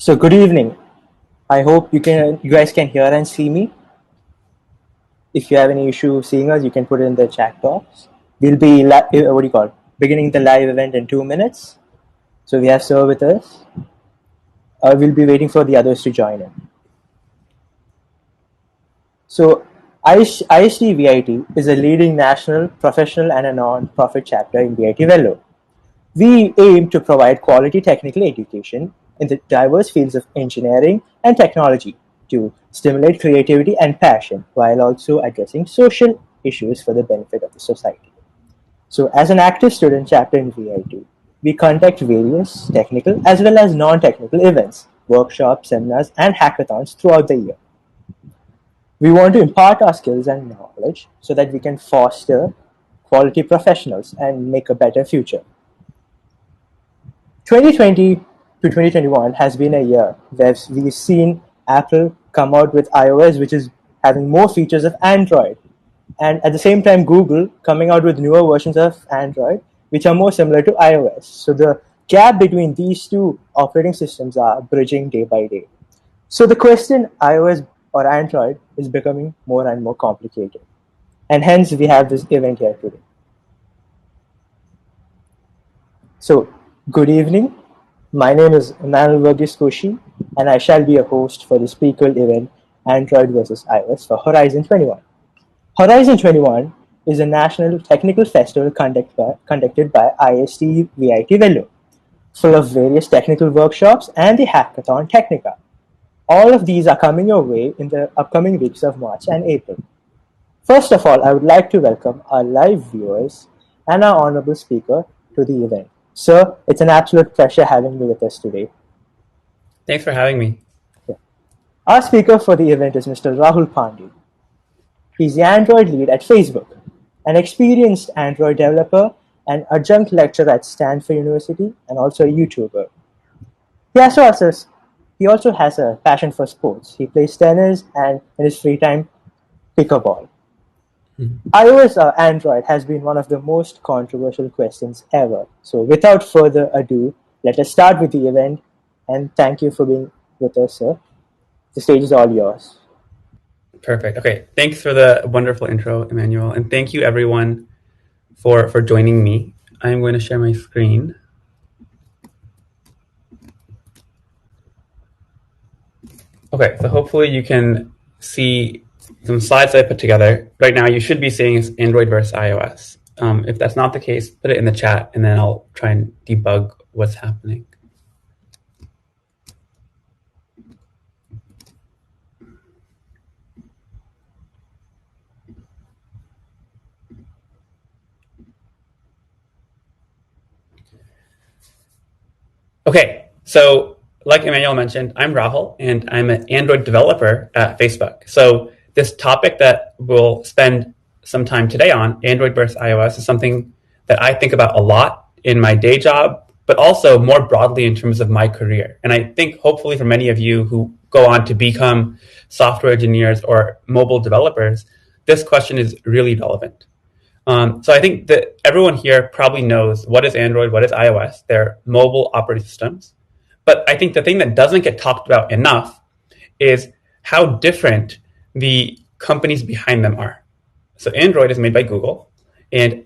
So good evening. I hope you guys can hear and see me. If you have any issue seeing us, you can put it in the chat box. We'll be beginning the live event in 2 minutes. So we have Sir with us. We'll be waiting for the others to join in. So ISTE-VIT is a leading national, professional, and a non-profit chapter in VIT Vellore. We aim to provide quality technical education in the diverse fields of engineering and technology to stimulate creativity and passion while also addressing social issues for the benefit of the society. So, as an active student chapter in VIT, we conduct various technical as well as non-technical events, workshops, seminars, and hackathons throughout the year. We want to impart our skills and knowledge so that we can foster quality professionals and make a better future. 2020 to 2021 has been a year where we've seen Apple come out with iOS, which is having more features of Android, and at the same time Google coming out with newer versions of Android, which are more similar to iOS. So the gap between these two operating systems are bridging day by day. So the question iOS or Android is becoming more and more complicated. And hence we have this event here today. So, good evening. My name is Emmanuel Verghese Koshi, and I shall be a host for the speaker event Android versus iOS for Horizon'21. Horizon'21 is a national technical festival conducted by ISTE-VIT Vellore, full of various technical workshops and the hackathon Technica. All of these are coming your way in the upcoming weeks of March and April. First of all, I would like to welcome our live viewers and our honorable speaker to the event. Sir, it's an absolute pleasure having you with us today. Thanks for having me. Yeah. Our speaker for the event is Mr. Rahul Pandey. He's the Android lead at Facebook, an experienced Android developer and adjunct lecturer at Stanford University, and also a YouTuber. He also has a passion for sports. He plays tennis and in his free time, pickleball. iOS or Android has been one of the most controversial questions ever. So without further ado, let us start with the event, and thank you for being with us, sir. The stage is all yours. Perfect. Okay, thanks for the wonderful intro, Emmanuel, and thank you everyone for joining me. I'm going to share my screen. Okay, so hopefully you can see some slides that I put together. Right now, you should be seeing is Android versus iOS. If that's not the case, put it in the chat, and then I'll try and debug what's happening. Okay, so like Emmanuel mentioned, I'm Rahul, and I'm an Android developer at Facebook. So this topic that we'll spend some time today on, Android versus iOS, is something that I think about a lot in my day job, but also more broadly in terms of my career. And I think hopefully for many of you who go on to become software engineers or mobile developers, this question is really relevant. So I think that everyone here probably knows what is Android, what is iOS. They're mobile operating systems. But I think the thing that doesn't get talked about enough is how different the companies behind them are. So Android is made by Google, and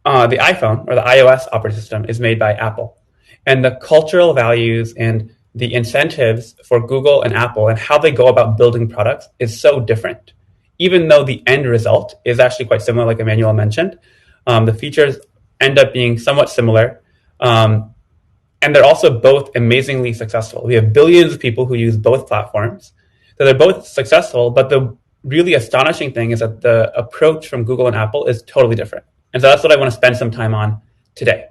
the iPhone or the iOS operating system is made by Apple. And the cultural values and the incentives for Google and Apple and how they go about building products is so different. Even though the end result is actually quite similar, like Emmanuel mentioned, the features end up being somewhat similar. And they're also both amazingly successful. We have billions of people who use both platforms. So they're both successful, but the really astonishing thing is that the approach from Google and Apple is totally different. And so that's what I want to spend some time on today.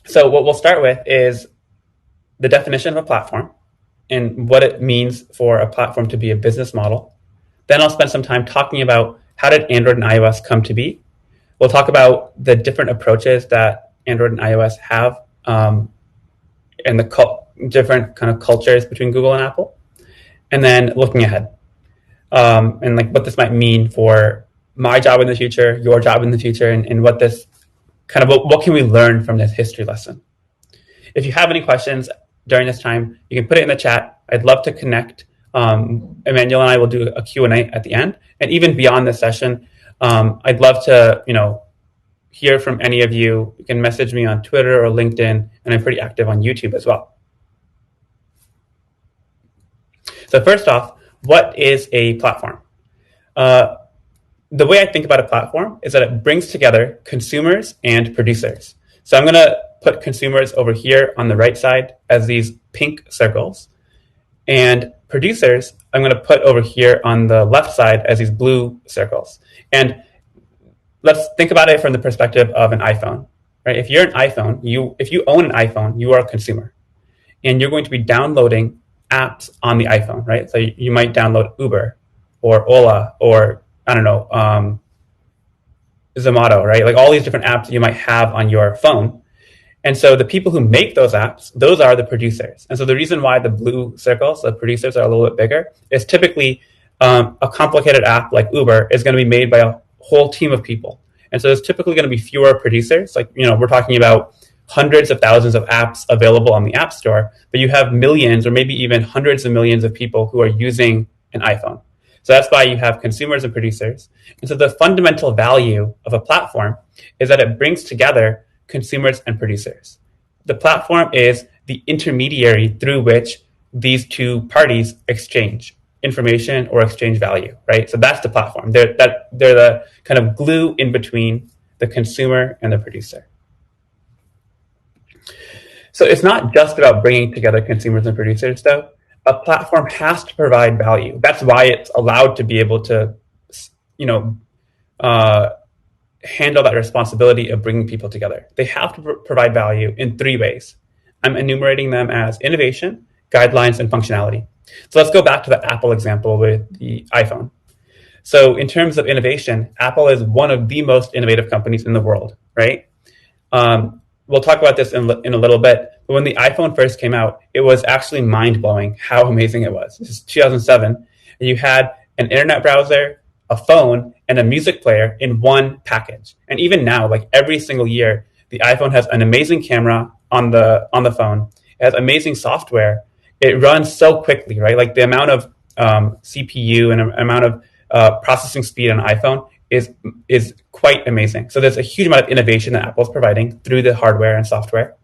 So what we'll start with is the definition of a platform and what it means for a platform to be a business model. Then I'll spend some time talking about how did Android and iOS come to be. We'll talk about the different approaches that Android and iOS have and the different kind of cultures between Google and Apple, and then looking ahead, and like what this might mean for my job in the future, your job in the future, and what this kind of what can we learn from this history lesson. If you have any questions during this time, you can put it in the chat. I'd love to connect. Emmanuel and I will do a Q&A at the end, and even beyond this session, I'd love to hear from any of you. You can message me on Twitter or LinkedIn, and I'm pretty active on YouTube as well. So first off, what is a platform? The way I think about a platform is that it brings together consumers and producers. So I'm going to put consumers over here on the right side as these pink circles, and producers I'm going to put over here on the left side as these blue circles. And let's think about it from the perspective of an iPhone, right? If you're an iPhone, if you own an iPhone, you are a consumer, and you're going to be downloading apps on the iPhone, right? So you might download Uber or Ola or I don't know, Zomato, right? Like all these different apps you might have on your phone. And so the people who make those apps, those are the producers. And so the reason why the blue circles, the producers, are a little bit bigger is typically a complicated app like Uber is going to be made by a whole team of people. And so there's typically going to be fewer producers. Like, we're talking about hundreds of thousands of apps available on the App Store, but you have millions or maybe even hundreds of millions of people who are using an iPhone. So that's why you have consumers and producers. And so the fundamental value of a platform is that it brings together consumers and producers. The platform is the intermediary through which these two parties exchange information or exchange value, right? So that's the platform. They're the kind of glue in between the consumer and the producer. So it's not just about bringing together consumers and producers, though. A platform has to provide value. That's why it's allowed to be able to, handle that responsibility of bringing people together. They have to provide value in three ways. I'm enumerating them as innovation, guidelines, and functionality. So let's go back to the Apple example with the iPhone. So in terms of innovation, Apple is one of the most innovative companies in the world, right? We'll talk about this in a little bit, but when the iPhone first came out, it was actually mind-blowing how amazing it was. This is 2007, and you had an internet browser, a phone, and a music player in one package. And even now, like every single year, the iPhone has an amazing camera on the phone. It has amazing software. It runs so quickly, right? Like the amount of CPU and amount of processing speed on an iPhone is quite amazing. So there's a huge amount of innovation that Apple's providing through the hardware and software.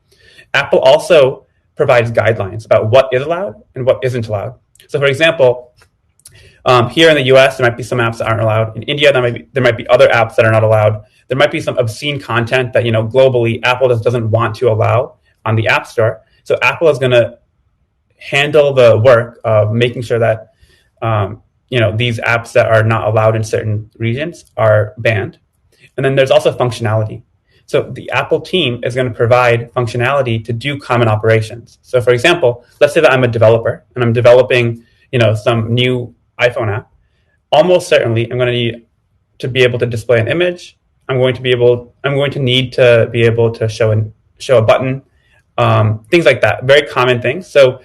Apple also provides guidelines about what is allowed and what isn't allowed. So for example, here in the US, there might be some apps that aren't allowed. In India, there might be other apps that are not allowed. There might be some obscene content that, globally, Apple just doesn't want to allow on the App Store. So Apple is going to handle the work of making sure that, these apps that are not allowed in certain regions are banned. And then there's also functionality. So the Apple team is going to provide functionality to do common operations. So for example, let's say that I'm a developer and I'm developing, some new iPhone app. Almost certainly, I'm going to need to be able to display an image. I'm going to need to be able to show a button, things like that. Very common things. So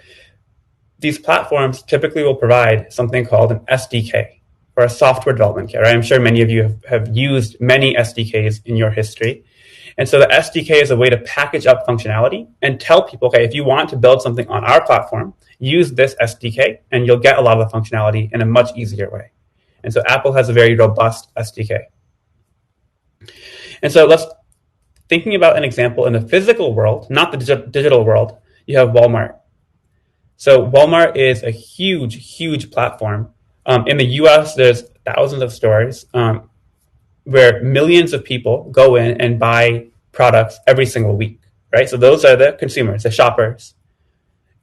these platforms typically will provide something called an SDK, or a software development kit. Right? I'm sure many of you have used many SDKs in your history. And so the SDK is a way to package up functionality and tell people, okay, if you want to build something on our platform, use this SDK and you'll get a lot of the functionality in a much easier way. And so Apple has a very robust SDK. And so thinking about an example in the physical world, not the digital world, you have Walmart. So Walmart is a huge, huge platform. In the US, there's thousands of stores where millions of people go in and buy products every single week, right? So those are the consumers, the shoppers.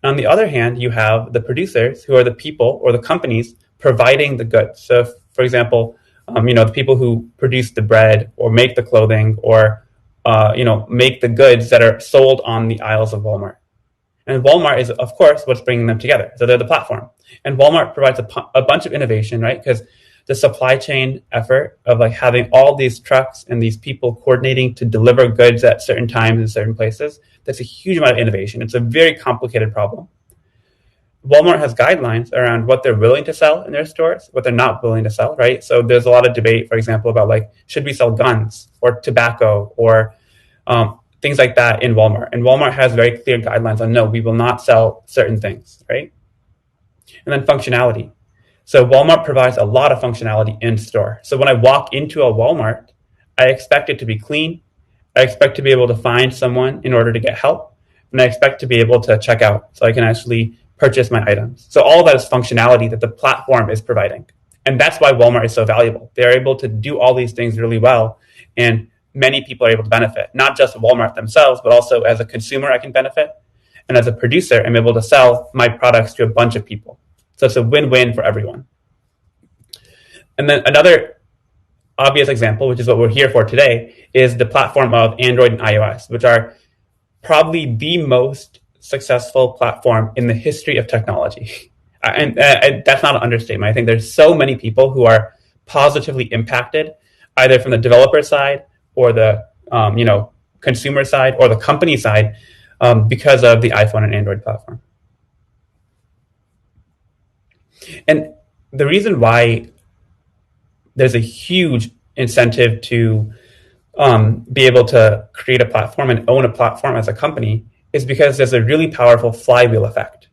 On the other hand, you have the producers, who are the people or the companies providing the goods. So for example, the people who produce the bread or make the clothing or, make the goods that are sold on the aisles of Walmart. And Walmart is, of course, what's bringing them together. So they're the platform. And Walmart provides a bunch of innovation, right? Because the supply chain effort of like having all these trucks and these people coordinating to deliver goods at certain times in certain places, that's a huge amount of innovation. It's a very complicated problem. Walmart has guidelines around what they're willing to sell in their stores, what they're not willing to sell, right? So there's a lot of debate, for example, about like, should we sell guns or tobacco or things like that in Walmart? And Walmart has very clear guidelines on, no, we will not sell certain things, right? And then functionality. So Walmart provides a lot of functionality in store. So when I walk into a Walmart, I expect it to be clean. I expect to be able to find someone in order to get help. And I expect to be able to check out so I can actually purchase my items. So all of that is functionality that the platform is providing. And that's why Walmart is so valuable. They're able to do all these things really well. And many people are able to benefit, not just Walmart themselves, but also as a consumer, I can benefit. And as a producer, I'm able to sell my products to a bunch of people. So it's a win-win for everyone. And then another obvious example, which is what we're here for today, is the platform of Android and iOS, which are probably the most successful platform in the history of technology. And that's not an understatement. I think there's so many people who are positively impacted, either from the developer side or the consumer side or the company side, because of the iPhone and Android platform. And the reason why there's a huge incentive to be able to create a platform and own a platform as a company is because there's a really powerful flywheel effect.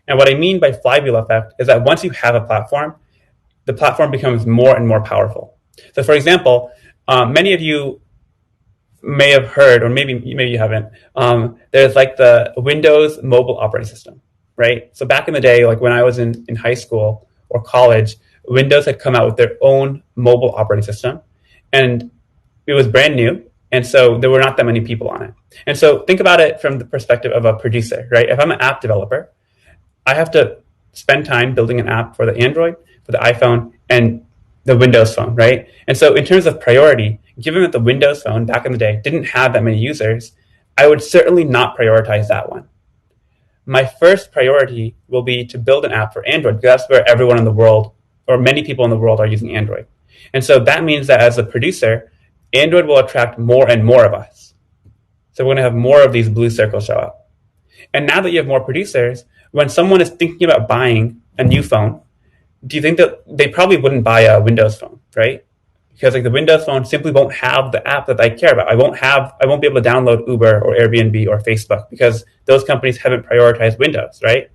And what I mean by flywheel effect is that once you have a platform, the platform becomes more and more powerful. So for example, many of you may have heard, or maybe you haven't, there's like the Windows mobile operating system, right? So back in the day, like when I was in high school or college, Windows had come out with their own mobile operating system, and it was brand new. And so there were not that many people on it. And so think about it from the perspective of a producer, right? If I'm an app developer, I have to spend time building an app for the Android, for the iPhone, and the Windows phone, right? And so in terms of priority, given that the Windows phone back in the day didn't have that many users, I would certainly not prioritize that one. My first priority will be to build an app for Android, because that's where everyone in the world, or many people in the world, are using Android. And so that means that as a producer, Android will attract more and more of us. So we're going to have more of these blue circles show up. And now that you have more producers, when someone is thinking about buying a new phone, do you think that they probably wouldn't buy a Windows phone, right? Because like the Windows phone simply won't have the app that I care about. I won't be able to download Uber or Airbnb or Facebook because those companies haven't prioritized Windows, right?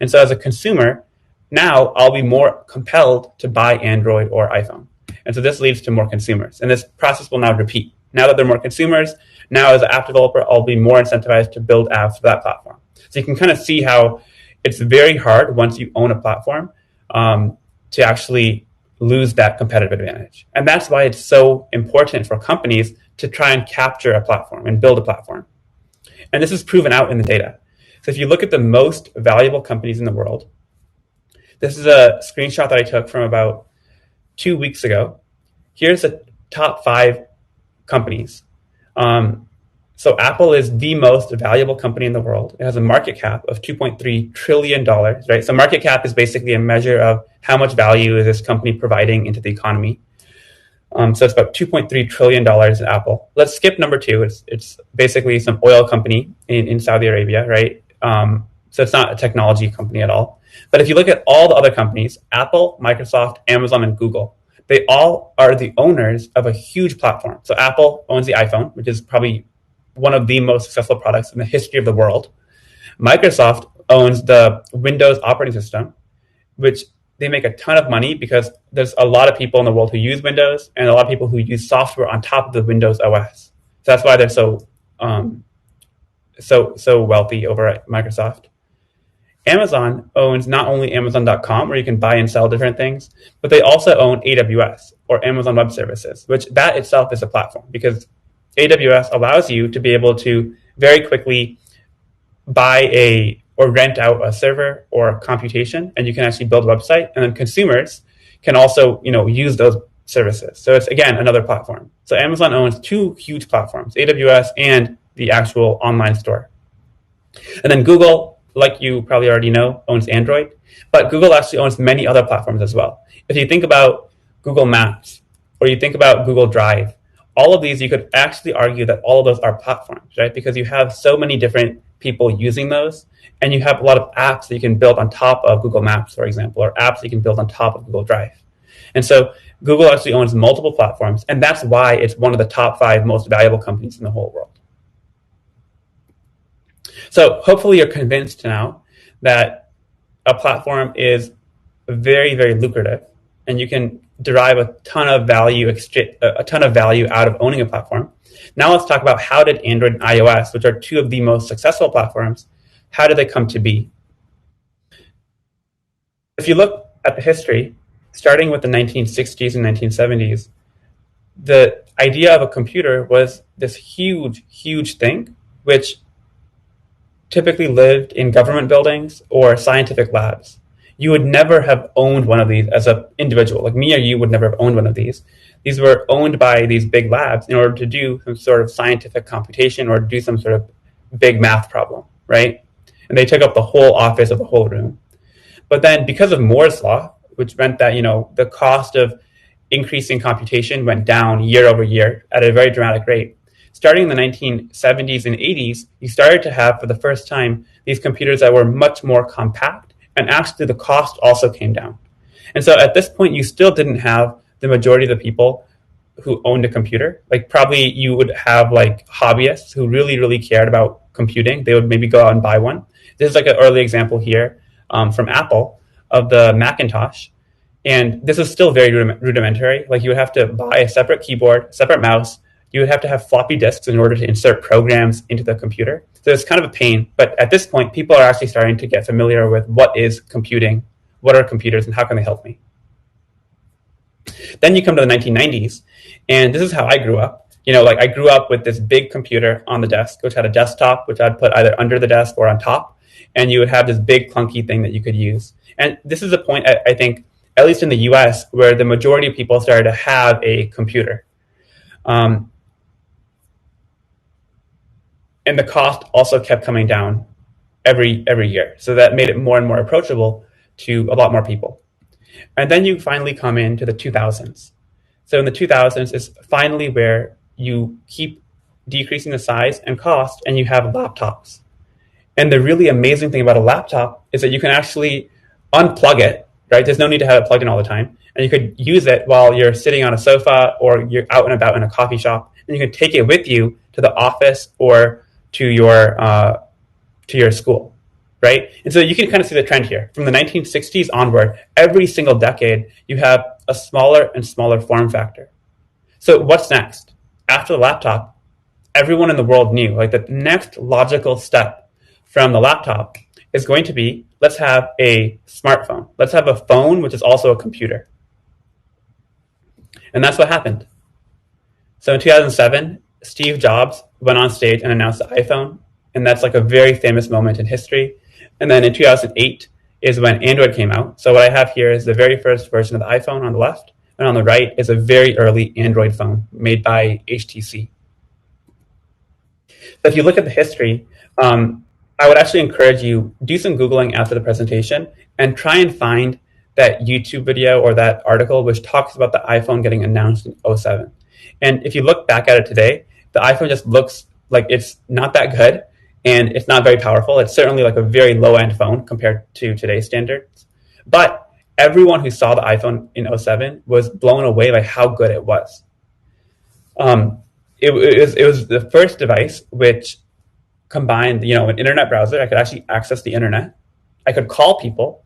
And so as a consumer, now I'll be more compelled to buy Android or iPhone. And so this leads to more consumers. And this process will now repeat. Now that there are more consumers, now as an app developer, I'll be more incentivized to build apps for that platform. So you can kind of see how it's very hard once you own a platform to actually lose that competitive advantage. And that's why it's so important for companies to try and capture a platform and build a platform. And this is proven out in the data. So if you look at the most valuable companies in the world, this is a screenshot that I took from about 2 weeks ago. Here's the top 5 companies. So Apple is the most valuable company in the world. It has a market cap of $2.3 trillion, right? So market cap is basically a measure of how much value is this company providing into the economy. So it's about $2.3 trillion in Apple. Let's skip number 2. It's basically some oil company in Saudi Arabia, right? So it's not a technology company at all. But if you look at all the other companies, Apple, Microsoft, Amazon, and Google, they all are the owners of a huge platform. So Apple owns the iPhone, which is probably one of the most successful products in the history of the world. Microsoft owns the Windows operating system, which they make a ton of money because there's a lot of people in the world who use Windows and a lot of people who use software on top of the Windows OS. So that's why they're so wealthy over at Microsoft. Amazon owns not only Amazon.com, where you can buy and sell different things, but they also own AWS, or Amazon Web Services, which that itself is a platform, because AWS allows you to be able to very quickly buy or rent out a server or a computation, and you can actually build a website, and then consumers can also use those services. So it's, again, another platform. So Amazon owns 2 huge platforms, AWS and the actual online store. And then Google, like you probably already know, owns Android, but Google actually owns many other platforms as well. If you think about Google Maps, or you think about Google Drive, all of these, you could actually argue that all of those are platforms, right? Because you have so many different people using those, and you have a lot of apps that you can build on top of Google Maps, for example, or apps that you can build on top of Google Drive. And so Google actually owns multiple platforms, and that's why it's one of the top 5 most valuable companies in the whole world. So hopefully you're convinced now that a platform is very, very lucrative, and you can derive a ton of value out of owning a platform. Now let's talk about how did Android and iOS, which are 2 of the most successful platforms, how did they come to be? If you look at the history, starting with the 1960s and 1970s, the idea of a computer was this huge, huge thing, which typically lived in government buildings or scientific labs. You would never have owned one of these as an individual. Like me or you would never have owned one of these. These were owned by these big labs in order to do some sort of scientific computation or do some sort of big math problem, right? And they took up the whole office of the whole room. But then because of Moore's law, which meant that, the cost of increasing computation went down year over year at a very dramatic rate. Starting in the 1970s and 80s, you started to have, for the first time, these computers that were much more compact, and actually the cost also came down. And so at this point, you still didn't have the majority of the people who owned a computer. Like probably you would have like hobbyists who really, really cared about computing. They would maybe go out and buy one. This is like an early example here from Apple of the Macintosh. And this is still very rudimentary. Like you would have to buy a separate keyboard, separate mouse. You would have to have floppy disks in order to insert programs into the computer. So it's kind of a pain. But at this point, people are actually starting to get familiar with what is computing, what are computers, and how can they help me. Then you come to the 1990s, and this is how I grew up. I grew up with this big computer on the desk, which had a desktop, which I'd put either under the desk or on top. And you would have this big clunky thing that you could use. And this is the point, I think, at least in the US, where the majority of people started to have a computer. And the cost also kept coming down every year. So that made it more and more approachable to a lot more people. And then you finally come into the 2000s. So in the 2000s is finally where you keep decreasing the size and cost, and you have laptops. And the really amazing thing about a laptop is that you can actually unplug it, right? There's no need to have it plugged in all the time. And you could use it while you're sitting on a sofa or you're out and about in a coffee shop. And you can take it with you to the office or to your school, right? And so you can kind of see the trend here. From the 1960s onward, every single decade, you have a smaller and smaller form factor. So what's next? After the laptop, everyone in the world knew, like the next logical step from the laptop is going to be, let's have a smartphone. Let's have a phone, which is also a computer. And that's what happened. So in 2007, Steve Jobs went on stage and announced the iPhone. And that's like a very famous moment in history. And then in 2008 is when Android came out. So what I have here is the very first version of the iPhone on the left. And on the right is a very early Android phone made by HTC. So if you look at the history, I would actually encourage you, do some Googling after the presentation and try and find that YouTube video or that article which talks about the iPhone getting announced in 2007. And if you look back at it today, the iPhone just looks like it's not that good and it's not very powerful. It's certainly like a very low-end phone compared to today's standards. But everyone who saw the iPhone in 2007 was blown away by how good it was. It was the first device which combined, an internet browser. I could actually access the internet. I could call people,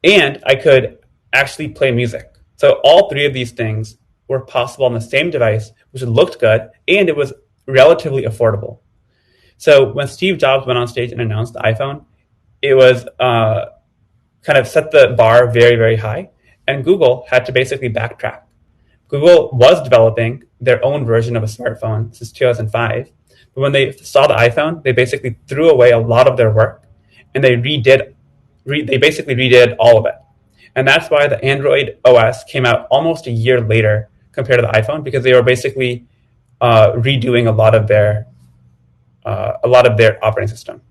and I could actually play music. So all 3 of these things were possible on the same device, which looked good, and it was relatively affordable. So when Steve Jobs went on stage and announced the iPhone, it was kind of set the bar very, very high, and Google had to basically backtrack. Google was developing their own version of a smartphone since 2005, but when they saw the iPhone, they basically threw away a lot of their work, and they basically redid all of it. And that's why the Android OS came out almost a year later compared to the iPhone, because they were basically redoing a lot of their operating system.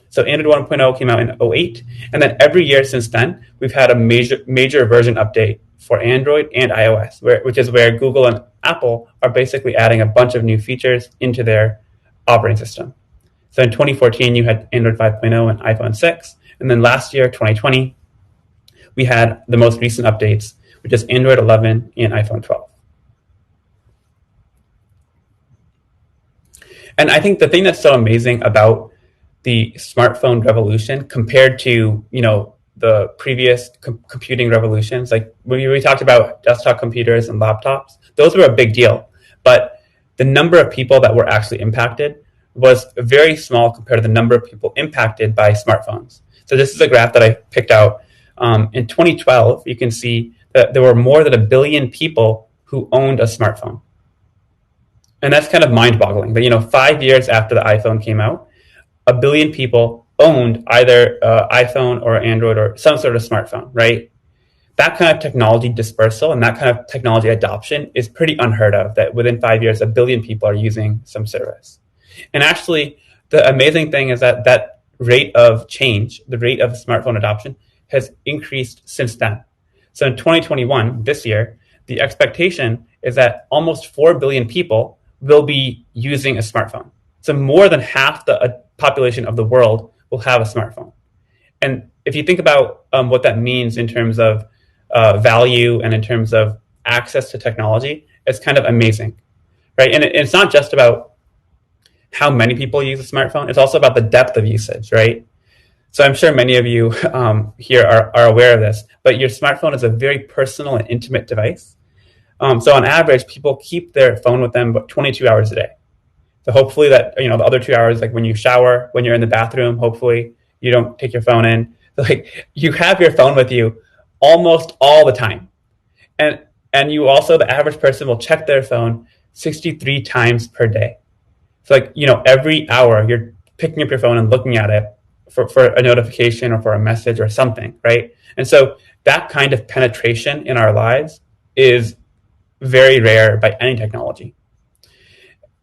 So Android 1.0 came out in 2008, and then every year since then, we've had a major version update for Android and iOS, which is where Google and Apple are basically adding a bunch of new features into their operating system. So in 2014, you had Android 5.0 and iPhone 6. And then last year, 2020, we had the most recent updates, which is Android 11 and iPhone 12. And I think the thing that's so amazing about the smartphone revolution compared to, the previous computing revolutions, like we talked about desktop computers and laptops, those were a big deal. But the number of people that were actually impacted was very small compared to the number of people impacted by smartphones. So this is a graph that I picked out. In 2012, you can see that there were more than 1 billion people who owned a smartphone. And that's kind of mind-boggling. That 5 years after the iPhone came out, 1 billion people owned either iPhone or Android or some sort of smartphone, right? That kind of technology dispersal and that kind of technology adoption is pretty unheard of, that within 5 years, 1 billion people are using some service. And actually, the amazing thing is that that rate of change, the rate of smartphone adoption, has increased since then. So in 2021, this year, the expectation is that almost 4 billion people will be using a smartphone. So more than half the population of the world will have a smartphone. And if you think about what that means in terms of value and in terms of access to technology, it's kind of amazing, right? And it's not just about how many people use a smartphone, it's also about the depth of usage, right? So I'm sure many of you here are aware of this, but your smartphone is a very personal and intimate device. So on average, people keep their phone with them about 22 hours a day. So hopefully that, the other 2 hours, like when you shower, when you're in the bathroom, hopefully you don't take your phone in. Like you have your phone with you almost all the time. And you also, the average person will check their phone 63 times per day. So every hour you're picking up your phone and looking at it for a notification or for a message or something, right? And so that kind of penetration in our lives is very rare by any technology.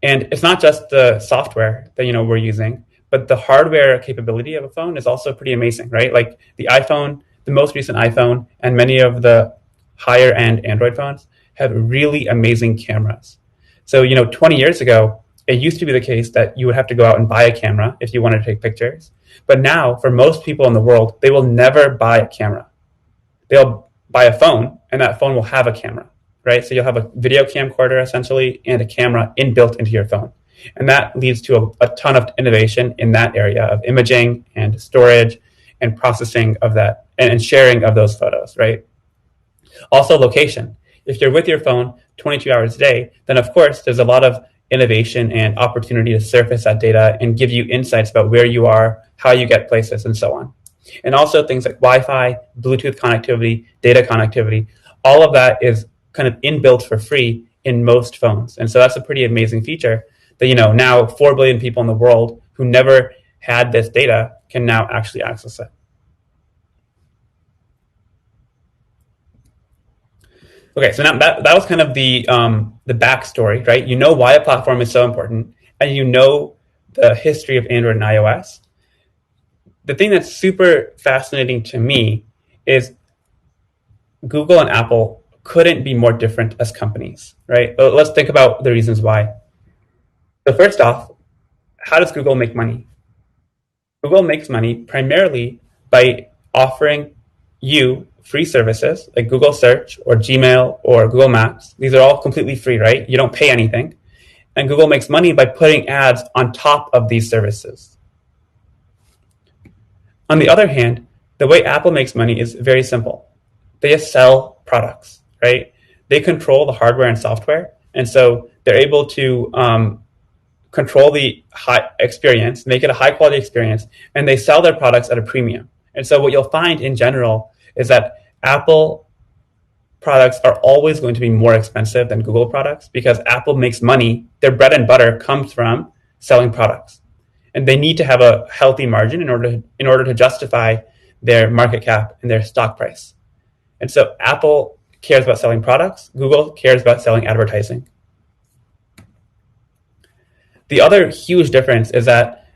And it's not just the software that, we're using, but the hardware capability of a phone is also pretty amazing, right? Like the iPhone, the most recent iPhone, and many of the higher end Android phones have really amazing cameras. So, 20 years ago, it used to be the case that you would have to go out and buy a camera if you wanted to take pictures. But now, for most people in the world, they will never buy a camera. They'll buy a phone, and that phone will have a camera, right? So you'll have a video camcorder, essentially, and a camera inbuilt into your phone. And that leads to a ton of innovation in that area of imaging and storage and processing of that and sharing of those photos, right? Also, location. If you're with your phone 22 hours a day, then of course, there's a lot of innovation and opportunity to surface that data and give you insights about where you are, how you get places, and so on. And also things like Wi-Fi, Bluetooth connectivity, data connectivity, all of that is kind of inbuilt for free in most phones. And so that's a pretty amazing feature that, now 4 billion people in the world who never had this data can now actually access it. Okay, so now that was kind of the backstory, right? You know why a platform is so important, and you know the history of Android and iOS. The thing that's super fascinating to me is Google and Apple couldn't be more different as companies, right? But let's think about the reasons why. So first off, how does Google make money? Google makes money primarily by offering you free services like Google Search or Gmail or Google Maps. These are all completely free, right? You don't pay anything. And Google makes money by putting ads on top of these services. On the other hand, the way Apple makes money is very simple. They just sell products, right? They control the hardware and software. And so they're able to control the high experience, make it a high quality experience, and they sell their products at a premium. And so what you'll find in general is that Apple products are always going to be more expensive than Google products because Apple makes money. Their bread and butter comes from selling products. And they need to have a healthy margin in order to justify their market cap and their stock price. And so Apple cares about selling products. Google cares about selling advertising. The other huge difference is that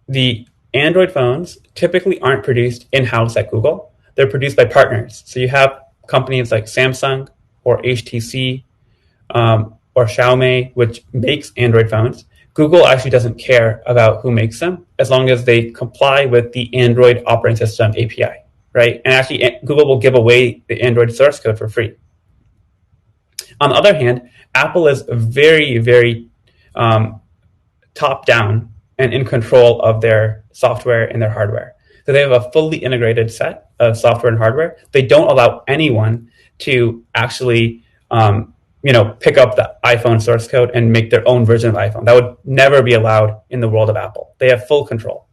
the Android phones typically aren't produced in-house at Google. They're produced by partners. So you have companies like Samsung or HTC or Xiaomi, which makes Android phones, Google actually doesn't care about who makes them as long as they comply with the Android operating system API, right? And actually, Google will give away the Android source code for free. On the other hand, Apple is very, very top down and in control of their software and their hardware. So they have a fully integrated set of software and hardware. They don't allow anyone to actually pick up the iPhone source code and make their own version of iPhone. That would never be allowed in the world of Apple. They have full control.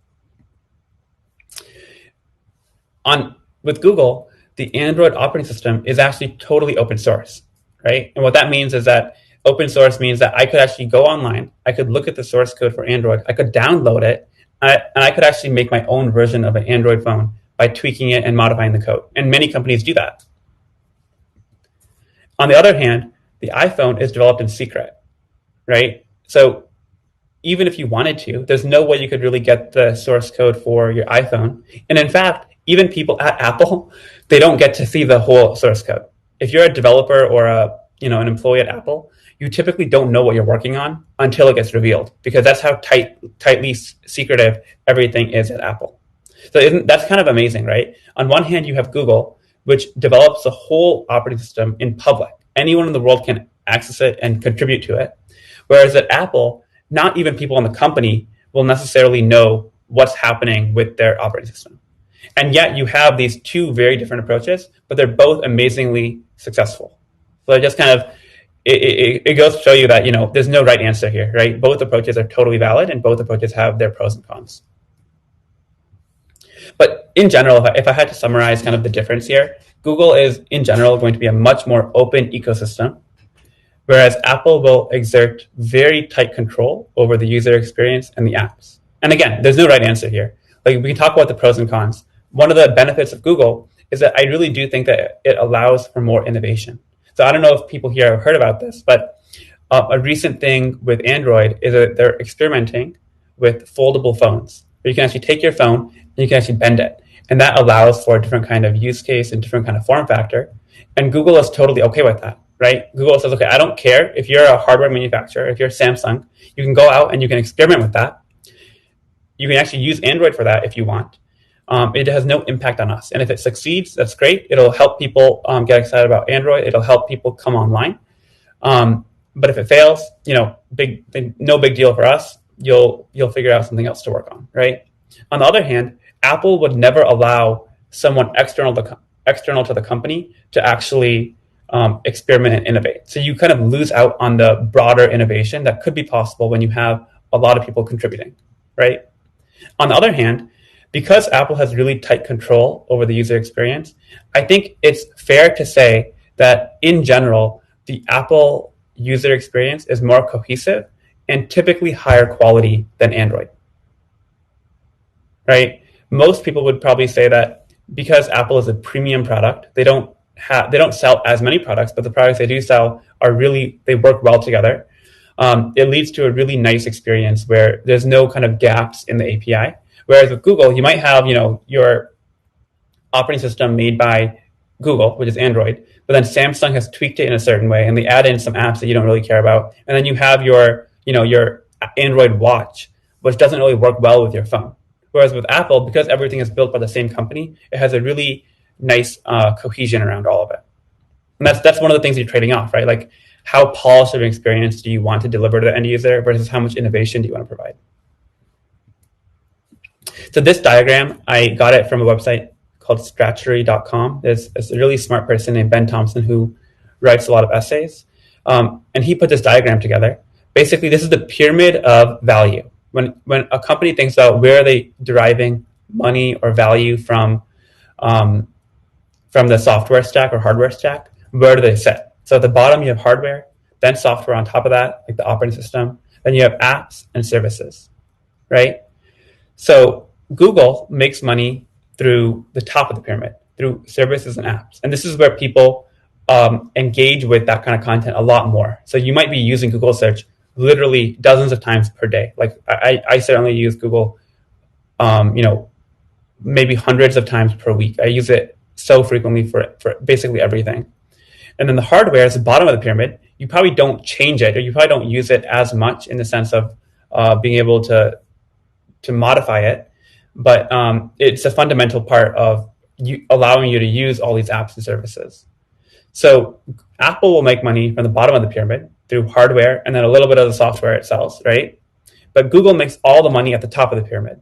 With Google, the Android operating system is actually totally open source, right? And what that means is that open source means that I could actually go online, I could look at the source code for Android, I could download it, and I could actually make my own version of an Android phone by tweaking it and modifying the code. And many companies do that. On the other hand, the iPhone is developed in secret, right? So even if you wanted to, there's no way you could really get the source code for your iPhone. And in fact, even people at Apple, they don't get to see the whole source code. If you're a developer or an employee at Apple, you typically don't know what you're working on until it gets revealed, because that's how tightly secretive everything is at Apple. So that's kind of amazing, right? On one hand, you have Google, which develops the whole operating system in public. Anyone in the world can access it and contribute to it. Whereas at Apple, not even people in the company will necessarily know what's happening with their operating system. And yet you have these two very different approaches, but they're both amazingly successful. So it just kind of, it goes to show you that, there's no right answer here, right? Both approaches are totally valid and both approaches have their pros and cons. But in general, if I had to summarize kind of the difference here, Google is in general going to be a much more open ecosystem, whereas Apple will exert very tight control over the user experience and the apps. And again, there's no right answer here. Like, we can talk about the pros and cons. One of the benefits of Google is that I really do think that it allows for more innovation. So I don't know if people here have heard about this, but a recent thing with Android is that they're experimenting with foldable phones, where you can actually take your phone and you can actually bend it. And that allows for a different kind of use case and different kind of form factor. And Google is totally okay with that, right? Google says, okay, I don't care if you're a hardware manufacturer, if you're Samsung, you can go out and you can experiment with that. You can actually use Android for that if you want. It has no impact on us. And if it succeeds, that's great. It'll help people get excited about Android. It'll help people come online. But if it fails, no big deal for us. You'll figure out something else to work on, right? On the other hand, Apple would never allow someone external to the company to actually experiment and innovate. So you kind of lose out on the broader innovation that could be possible when you have a lot of people contributing, right? On the other hand, because Apple has really tight control over the user experience, I think it's fair to say that in general, the Apple user experience is more cohesive and typically higher quality than Android, right? Most people would probably say that because Apple is a premium product, they don't sell as many products, but the products they do sell they work well together. It leads to a really nice experience where there's no kind of gaps in the API. Whereas with Google, you might have, your operating system made by Google, which is Android, but then Samsung has tweaked it in a certain way, and they add in some apps that you don't really care about. And then you have your Android watch, which doesn't really work well with your phone. Whereas with Apple, because everything is built by the same company, it has a really nice cohesion around all of it. And that's one of the things you're trading off, right? Like, how polished of an experience do you want to deliver to the end user versus how much innovation do you want to provide? So this diagram, I got it from a website called Strategy.com. There's a really smart person named Ben Thompson who writes a lot of essays. And he put this diagram together. Basically, this is the pyramid of value. When a company thinks about where are they deriving money or value from the software stack or hardware stack, where do they sit? So at the bottom, you have hardware, then software on top of that, like the operating system. Then you have apps and services, right? So Google makes money through the top of the pyramid, through services and apps. And this is where people engage with that kind of content a lot more. So you might be using Google search literally dozens of times per day. Like I certainly use Google, maybe hundreds of times per week. I use it so frequently for basically everything. And then the hardware is the bottom of the pyramid. You probably don't change it, or you probably don't use it as much in the sense of being able to modify it. But it's a fundamental part of allowing you to use all these apps and services. So Apple will make money from the bottom of the pyramid through hardware and then a little bit of the software it sells, right? But Google makes all the money at the top of the pyramid.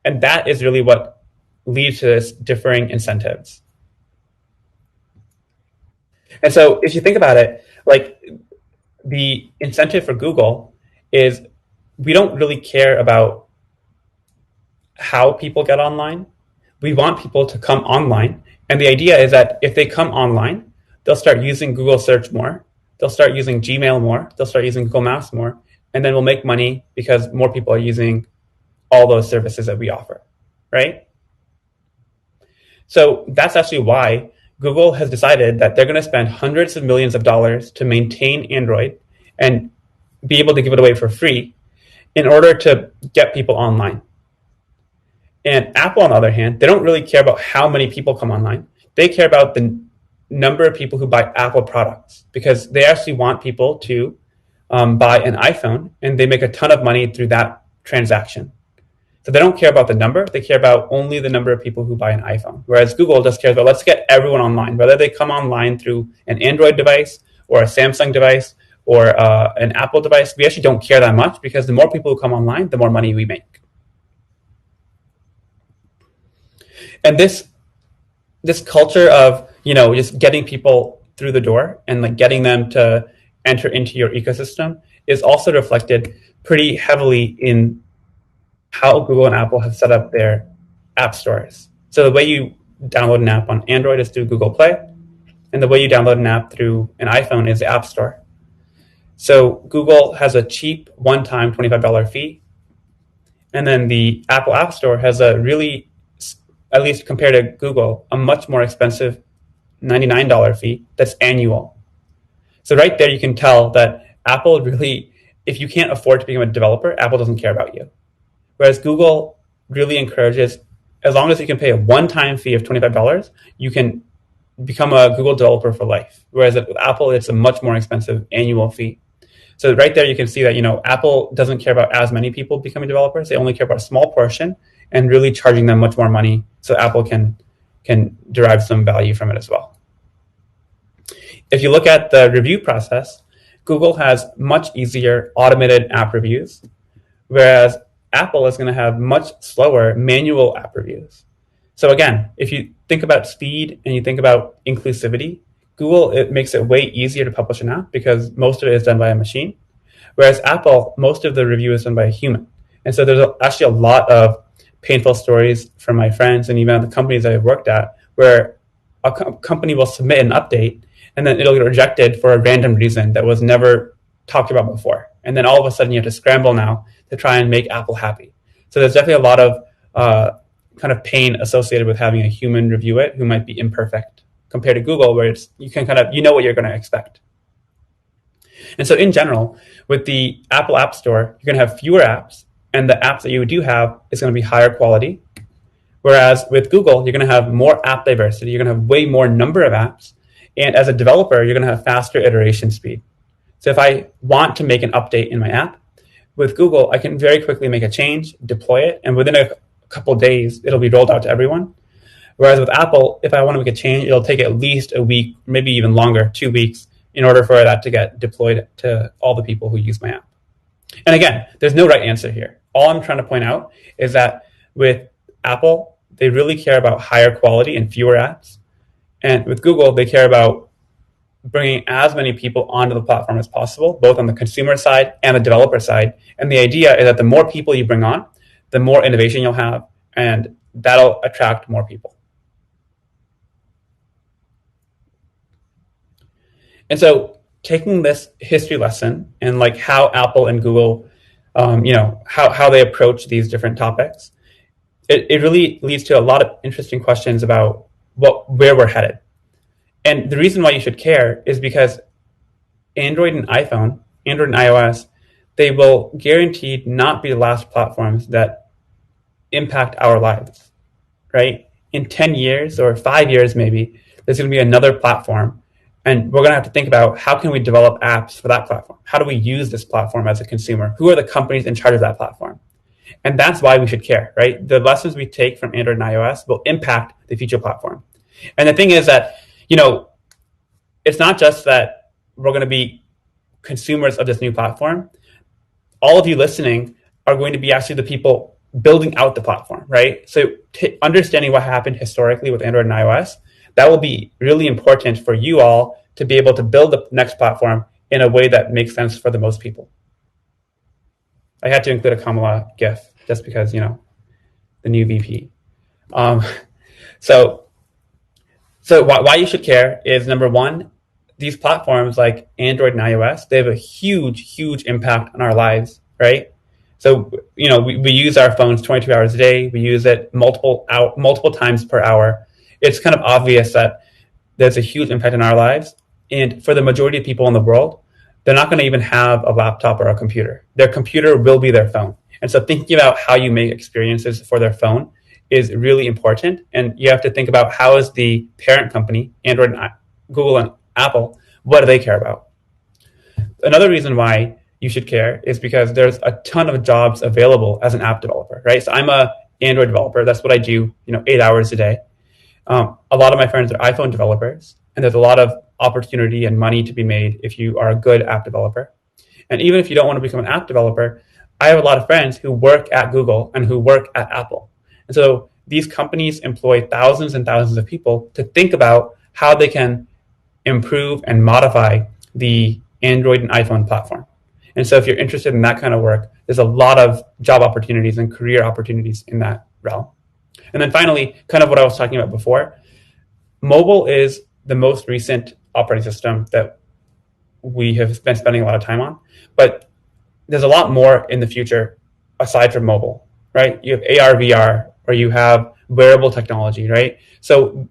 And that is really what leads to this differing incentives. And so if you think about it, like the incentive for Google is we don't really care about how people get online. We want people to come online. And the idea is that if they come online, they'll start using Google Search more. They'll start using Gmail more. They'll start using Google Maps more. And then we'll make money because more people are using all those services that we offer, right? So that's actually why Google has decided that they're going to spend hundreds of millions of dollars to maintain Android and be able to give it away for free in order to get people online. And Apple, on the other hand, they don't really care about how many people come online. They care about the number of people who buy Apple products because they actually want people to buy an iPhone, and they make a ton of money through that transaction. So they don't care about the number. They care about only the number of people who buy an iPhone. Whereas Google just cares about let's get everyone online, whether they come online through an Android device or a Samsung device or an Apple device. We actually don't care that much because the more people who come online, the more money we make. And this culture of, just getting people through the door and like getting them to enter into your ecosystem is also reflected pretty heavily in how Google and Apple have set up their app stores. So the way you download an app on Android is through Google Play, and the way you download an app through an iPhone is the App Store. So Google has a cheap one-time $25 fee, and then the Apple App Store has a really, at least compared to Google, a much more expensive $99 fee that's annual. So right there you can tell that Apple really, if you can't afford to become a developer, Apple doesn't care about you. Whereas Google really encourages, as long as you can pay a one-time fee of $25, you can become a Google developer for life. Whereas with Apple, it's a much more expensive annual fee. So right there, you can see that, Apple doesn't care about as many people becoming developers. They only care about a small portion and really charging them much more money so Apple can derive some value from it as well. If you look at the review process, Google has much easier automated app reviews, whereas Apple is going to have much slower manual app reviews. So again, if you think about speed and you think about inclusivity, Google, it makes it way easier to publish an app because most of it is done by a machine. Whereas Apple, most of the review is done by a human. And so there's actually a lot of painful stories from my friends and even the companies that I've worked at where a company will submit an update and then it'll get rejected for a random reason that was never talked about before. And then all of a sudden you have to scramble now to try and make Apple happy. So there's definitely a lot of kind of pain associated with having a human review it who might be imperfect compared to Google, where you can kind of, what you're going to expect. And so in general, with the Apple App Store, you're going to have fewer apps, and the apps that you do have is going to be higher quality. Whereas with Google, you're going to have more app diversity. You're going to have way more number of apps. And as a developer, you're going to have faster iteration speed. So if I want to make an update in my app, with Google, I can very quickly make a change, deploy it, and within a couple of days, it'll be rolled out to everyone. Whereas with Apple, if I want to make a change, it'll take at least a week, maybe even longer, 2 weeks, in order for that to get deployed to all the people who use my app. And again, there's no right answer here. All I'm trying to point out is that with Apple, they really care about higher quality and fewer apps. And with Google, they care about bringing as many people onto the platform as possible, both on the consumer side and the developer side. And the idea is that the more people you bring on, the more innovation you'll have, and that'll attract more people. And so taking this history lesson and like how Apple and Google, how they approach these different topics, it really leads to a lot of interesting questions about where we're headed. And the reason why you should care is because Android and iOS, they will guaranteed not be the last platforms that impact our lives, right? in 10 years or 5 years, maybe, there's going to be another platform. And we're going to have to think about how can we develop apps for that platform? How do we use this platform as a consumer? Who are the companies in charge of that platform? And that's why we should care, right? The lessons we take from Android and iOS will impact the future platform. And the thing is that, it's not just that we're going to be consumers of this new platform. All of you listening are going to be actually the people building out the platform, right? So understanding what happened historically with Android and iOS, that will be really important for you all to be able to build the next platform in a way that makes sense for the most people. I had to include a Kamala GIF just because, the new VP. So why you should care is, number one, these platforms like Android and iOS, they have a huge, huge impact on our lives, right? So, we use our phones 22 hours a day. We use it multiple times per hour. It's kind of obvious that there's a huge impact on our lives. And for the majority of people in the world, they're not going to even have a laptop or a computer. Their computer will be their phone. And so thinking about how you make experiences for their phone is really important. And you have to think about how is the parent company, Android and Google and Apple, what do they care about? Another reason why you should care is because there's a ton of jobs available as an app developer, right? So I'm a Android developer. That's what I do, 8 hours a day. A lot of my friends are iPhone developers, and there's a lot of opportunity and money to be made if you are a good app developer. And even if you don't want to become an app developer, I have a lot of friends who work at Google and who work at Apple. And so these companies employ thousands and thousands of people to think about how they can improve and modify the Android and iPhone platform. And so if you're interested in that kind of work, there's a lot of job opportunities and career opportunities in that realm. And then finally, kind of what I was talking about before, mobile is the most recent operating system that we have been spending a lot of time on. But there's a lot more in the future aside from mobile, right? You have AR, VR, or you have wearable technology, right? So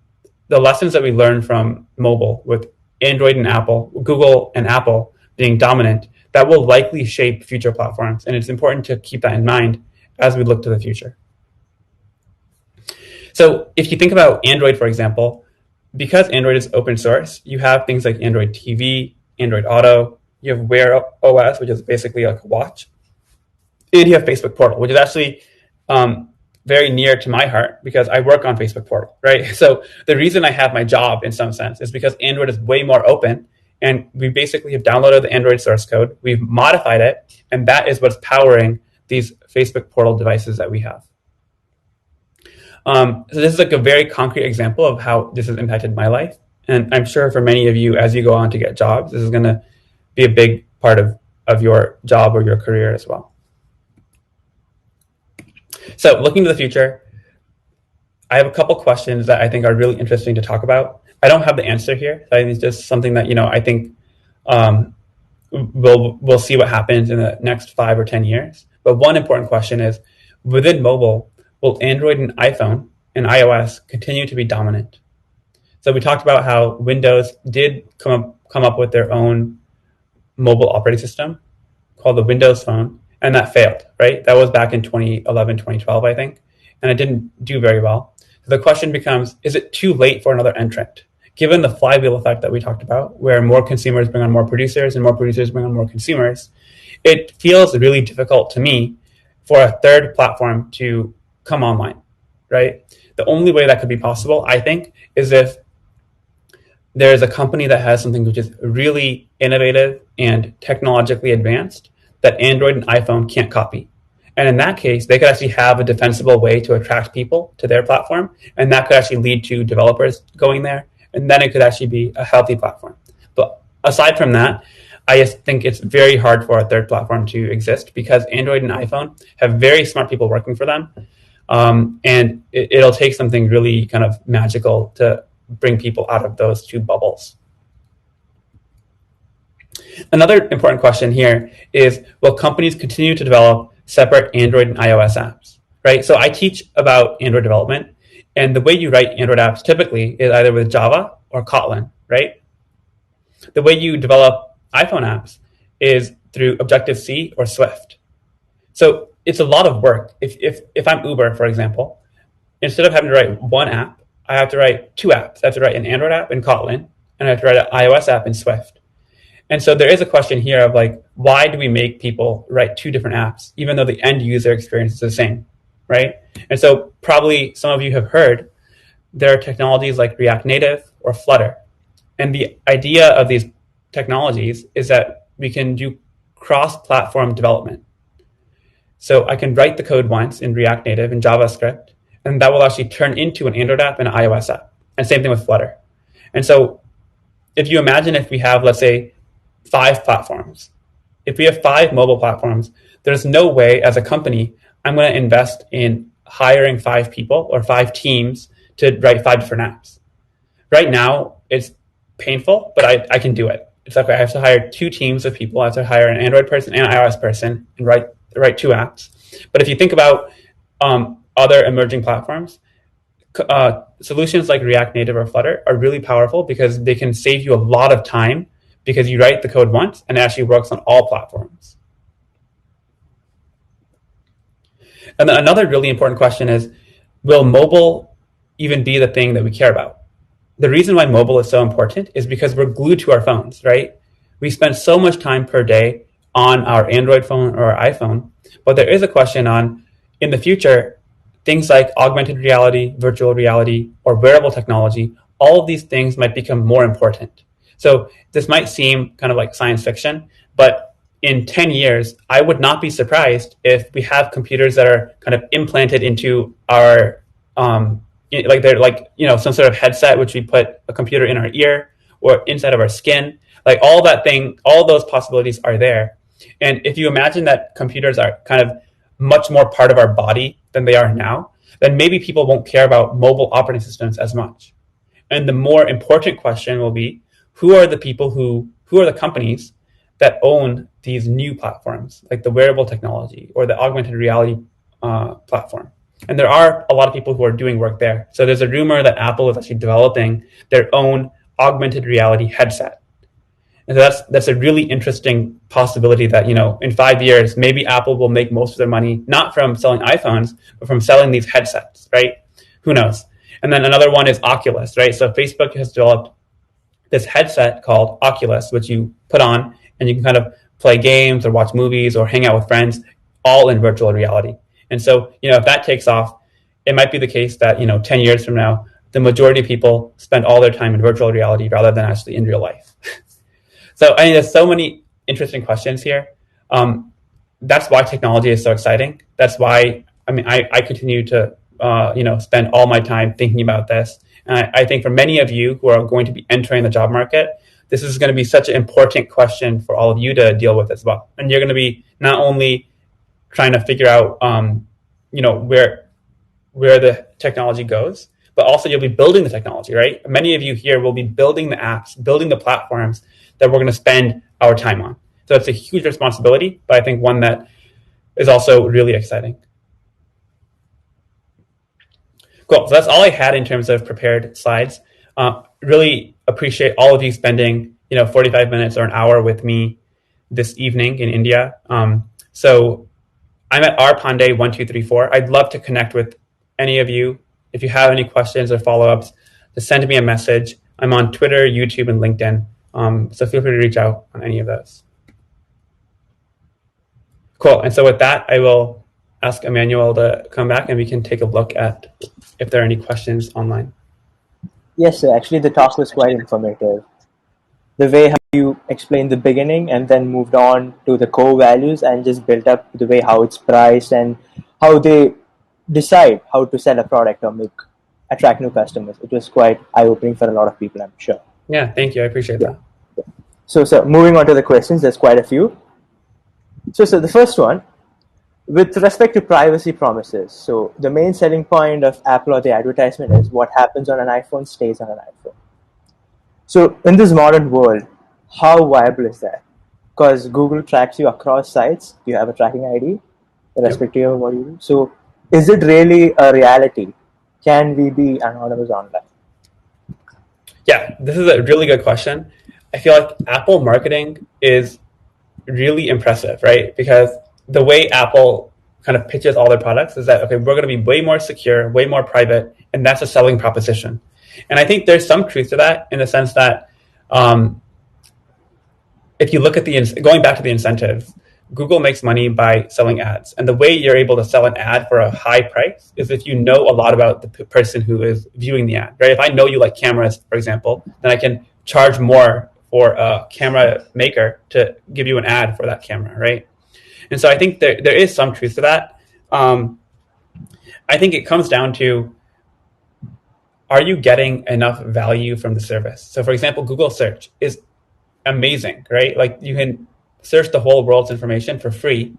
the lessons that we learned from mobile with Android and Apple, Google and Apple being dominant, that will likely shape future platforms. And it's important to keep that in mind as we look to the future. So if you think about Android, for example, because Android is open source, you have things like Android TV, Android Auto, you have Wear OS, which is basically like a watch, and you have Facebook Portal, which is actually very near to my heart because I work on Facebook Portal, right? So the reason I have my job in some sense is because Android is way more open, and we basically have downloaded the Android source code, we've modified it, and that is what's powering these Facebook Portal devices that we have. So this is like a very concrete example of how this has impacted my life. And I'm sure for many of you, as you go on to get jobs, this is going to be a big part of your job or your career as well. So looking to the future, I have a couple questions that I think are really interesting to talk about. I don't have the answer here. I think it's just something that, I think we'll see what happens in the next 5 or 10 years. But one important question is, within mobile, will Android and iPhone and iOS continue to be dominant? So we talked about how Windows did come up with their own mobile operating system called the Windows Phone, and that failed, right? That was back in 2011, 2012, I think, and it didn't do very well. So the question becomes, is it too late for another entrant? Given the flywheel effect that we talked about, where more consumers bring on more producers and more producers bring on more consumers, it feels really difficult to me for a third platform to come online, right? The only way that could be possible, I think, is if there's a company that has something which is really innovative and technologically advanced that Android and iPhone can't copy. And in that case, they could actually have a defensible way to attract people to their platform, and that could actually lead to developers going there, and then it could actually be a healthy platform. But aside from that, I just think it's very hard for a third platform to exist because Android and iPhone have very smart people working for them. And it'll take something really kind of magical to bring people out of those two bubbles. Another important question here is, will companies continue to develop separate Android and iOS apps, right? So I teach about Android development, and the way you write Android apps typically is either with Java or Kotlin, right? The way you develop iPhone apps is through Objective-C or Swift. So it's a lot of work. If I'm Uber, for example, instead of having to write one app, I have to write two apps. I have to write an Android app in Kotlin, and I have to write an iOS app in Swift. And so there is a question here of like, why do we make people write two different apps, even though the end user experience is the same, right? And so probably some of you have heard there are technologies like React Native or Flutter. And the idea of these technologies is that we can do cross-platform development. So I can write the code once in React Native in JavaScript, and that will actually turn into an Android app and an iOS app. And same thing with Flutter. And so if you imagine if we have, let's say, 5 platforms, if we have 5 mobile platforms, there's no way as a company I'm going to invest in hiring 5 people or 5 teams to write 5 different apps. Right now, it's painful, but I can do it. It's like I have to hire 2 teams of people. I have to hire an Android person and an iOS person and write 2 apps. But if you think about other emerging platforms, solutions like React Native or Flutter are really powerful because they can save you a lot of time because you write the code once and it actually works on all platforms. And then another really important question is, will mobile even be the thing that we care about? The reason why mobile is so important is because we're glued to our phones, right? We spend so much time per day on our Android phone or our iPhone, but there is a question on, in the future, things like augmented reality, virtual reality, or wearable technology, all of these things might become more important. So this might seem kind of like science fiction, but in 10 years, I would not be surprised if we have computers that are kind of implanted into our, like they're like, some sort of headset, which we put a computer in our ear or inside of our skin, like all those possibilities are there. And if you imagine that computers are kind of much more part of our body than they are now, then maybe people won't care about mobile operating systems as much. And the more important question will be, who are the people who are the companies that own these new platforms, like the wearable technology or the augmented reality platform? And there are a lot of people who are doing work there. So there's a rumor that Apple is actually developing their own augmented reality headset. And so that's a really interesting possibility that, in 5 years, maybe Apple will make most of their money, not from selling iPhones, but from selling these headsets, right? Who knows? And then another one is Oculus, right? So Facebook has developed this headset called Oculus, which you put on and you can kind of play games or watch movies or hang out with friends, all in virtual reality. And so, if that takes off, it might be the case that, 10 years from now, the majority of people spend all their time in virtual reality rather than actually in real life. So, there's so many interesting questions here. That's why technology is so exciting. That's why, I continue to, spend all my time thinking about this. And I think for many of you who are going to be entering the job market, this is going to be such an important question for all of you to deal with as well. And you're going to be not only trying to figure out, where the technology goes, but also you'll be building the technology, right? Many of you here will be building the apps, building the platforms that we're going to spend our time on. So it's a huge responsibility, but I think one that is also really exciting. Cool. So that's all I had in terms of prepared slides. Really appreciate all of you spending, 45 minutes or an hour with me this evening in India. So I'm at Pandey 1234. I'd love to connect with any of you. If you have any questions or follow-ups, just send me a message. I'm on Twitter, YouTube, and LinkedIn. So feel free to reach out on any of those. Cool. And so with that, I will ask Emmanuel to come back and we can take a look at if there are any questions online. Yes, sir. Actually, the talk was quite informative. The way how you explained the beginning and then moved on to the core values and just built up the way how it's priced and how they decide how to sell a product or attract new customers. It was quite eye-opening for a lot of people, I'm sure. Yeah, thank you. I appreciate that. So moving on to the questions, there's quite a few. So the first one, with respect to privacy promises, so the main selling point of Apple or the advertisement is what happens on an iPhone stays on an iPhone. So in this modern world, how viable is that? Because Google tracks you across sites. You have a tracking ID, irrespective of what you do. So is it really a reality? Can we be anonymous online? Yeah, this is a really good question. I feel like Apple marketing is really impressive, right? Because the way Apple kind of pitches all their products is that, okay, we're going to be way more secure, way more private, and that's a selling proposition. And I think there's some truth to that in the sense that if you look at going back to the incentives, Google makes money by selling ads. And the way you're able to sell an ad for a high price is if you know a lot about the person who is viewing the ad, right? If I know you like cameras, for example, then I can charge more for a camera maker to give you an ad for that camera, right? And so I think there is some truth to that. I think it comes down to, are you getting enough value from the service? So for example, Google search is amazing, right? Like you can search the whole world's information for free.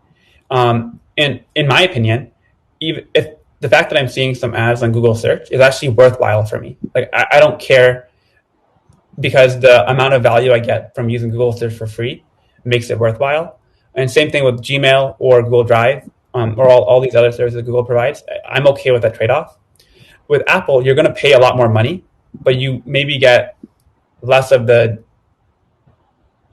And in my opinion, even if the fact that I'm seeing some ads on Google search is actually worthwhile for me. Like I don't care, because the amount of value I get from using Google search for free makes it worthwhile. And same thing with Gmail or Google Drive, or all these other services Google provides. I'm okay with that trade-off. With Apple, you're going to pay a lot more money, but you maybe get less of the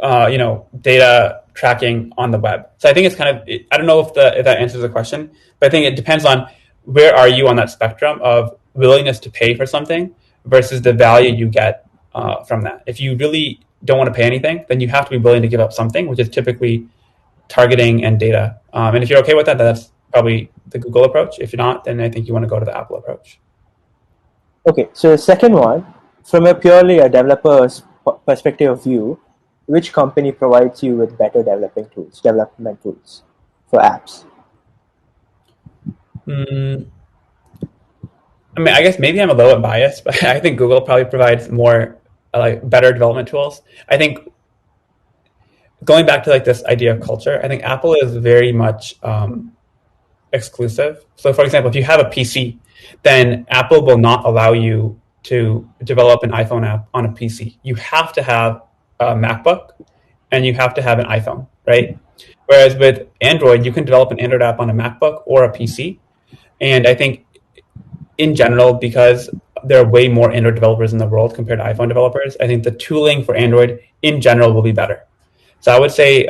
data tracking on the web. So I think it's kind of, I don't know if that answers the question, but I think it depends on where are you on that spectrum of willingness to pay for something versus the value you get from that. If you really don't want to pay anything, then you have to be willing to give up something, which is typically targeting and data. And if you're okay with that, that's probably the Google approach. If you're not, then I think you want to go to the Apple approach. Okay, so the second one, from a purely a developer's perspective of view, which company provides you with better development tools for apps? I mean, I guess maybe I'm a little bit biased, but I think Google probably provides more better development tools. I think going back to like this idea of culture, I think Apple is very much exclusive. So for example, if you have a PC, then Apple will not allow you to develop an iPhone app on a PC. You have to have a MacBook and you have to have an iPhone, right? Whereas with Android, you can develop an Android app on a MacBook or a PC. And I think in general, because there are way more Android developers in the world compared to iPhone developers, I think the tooling for Android in general will be better. So I would say,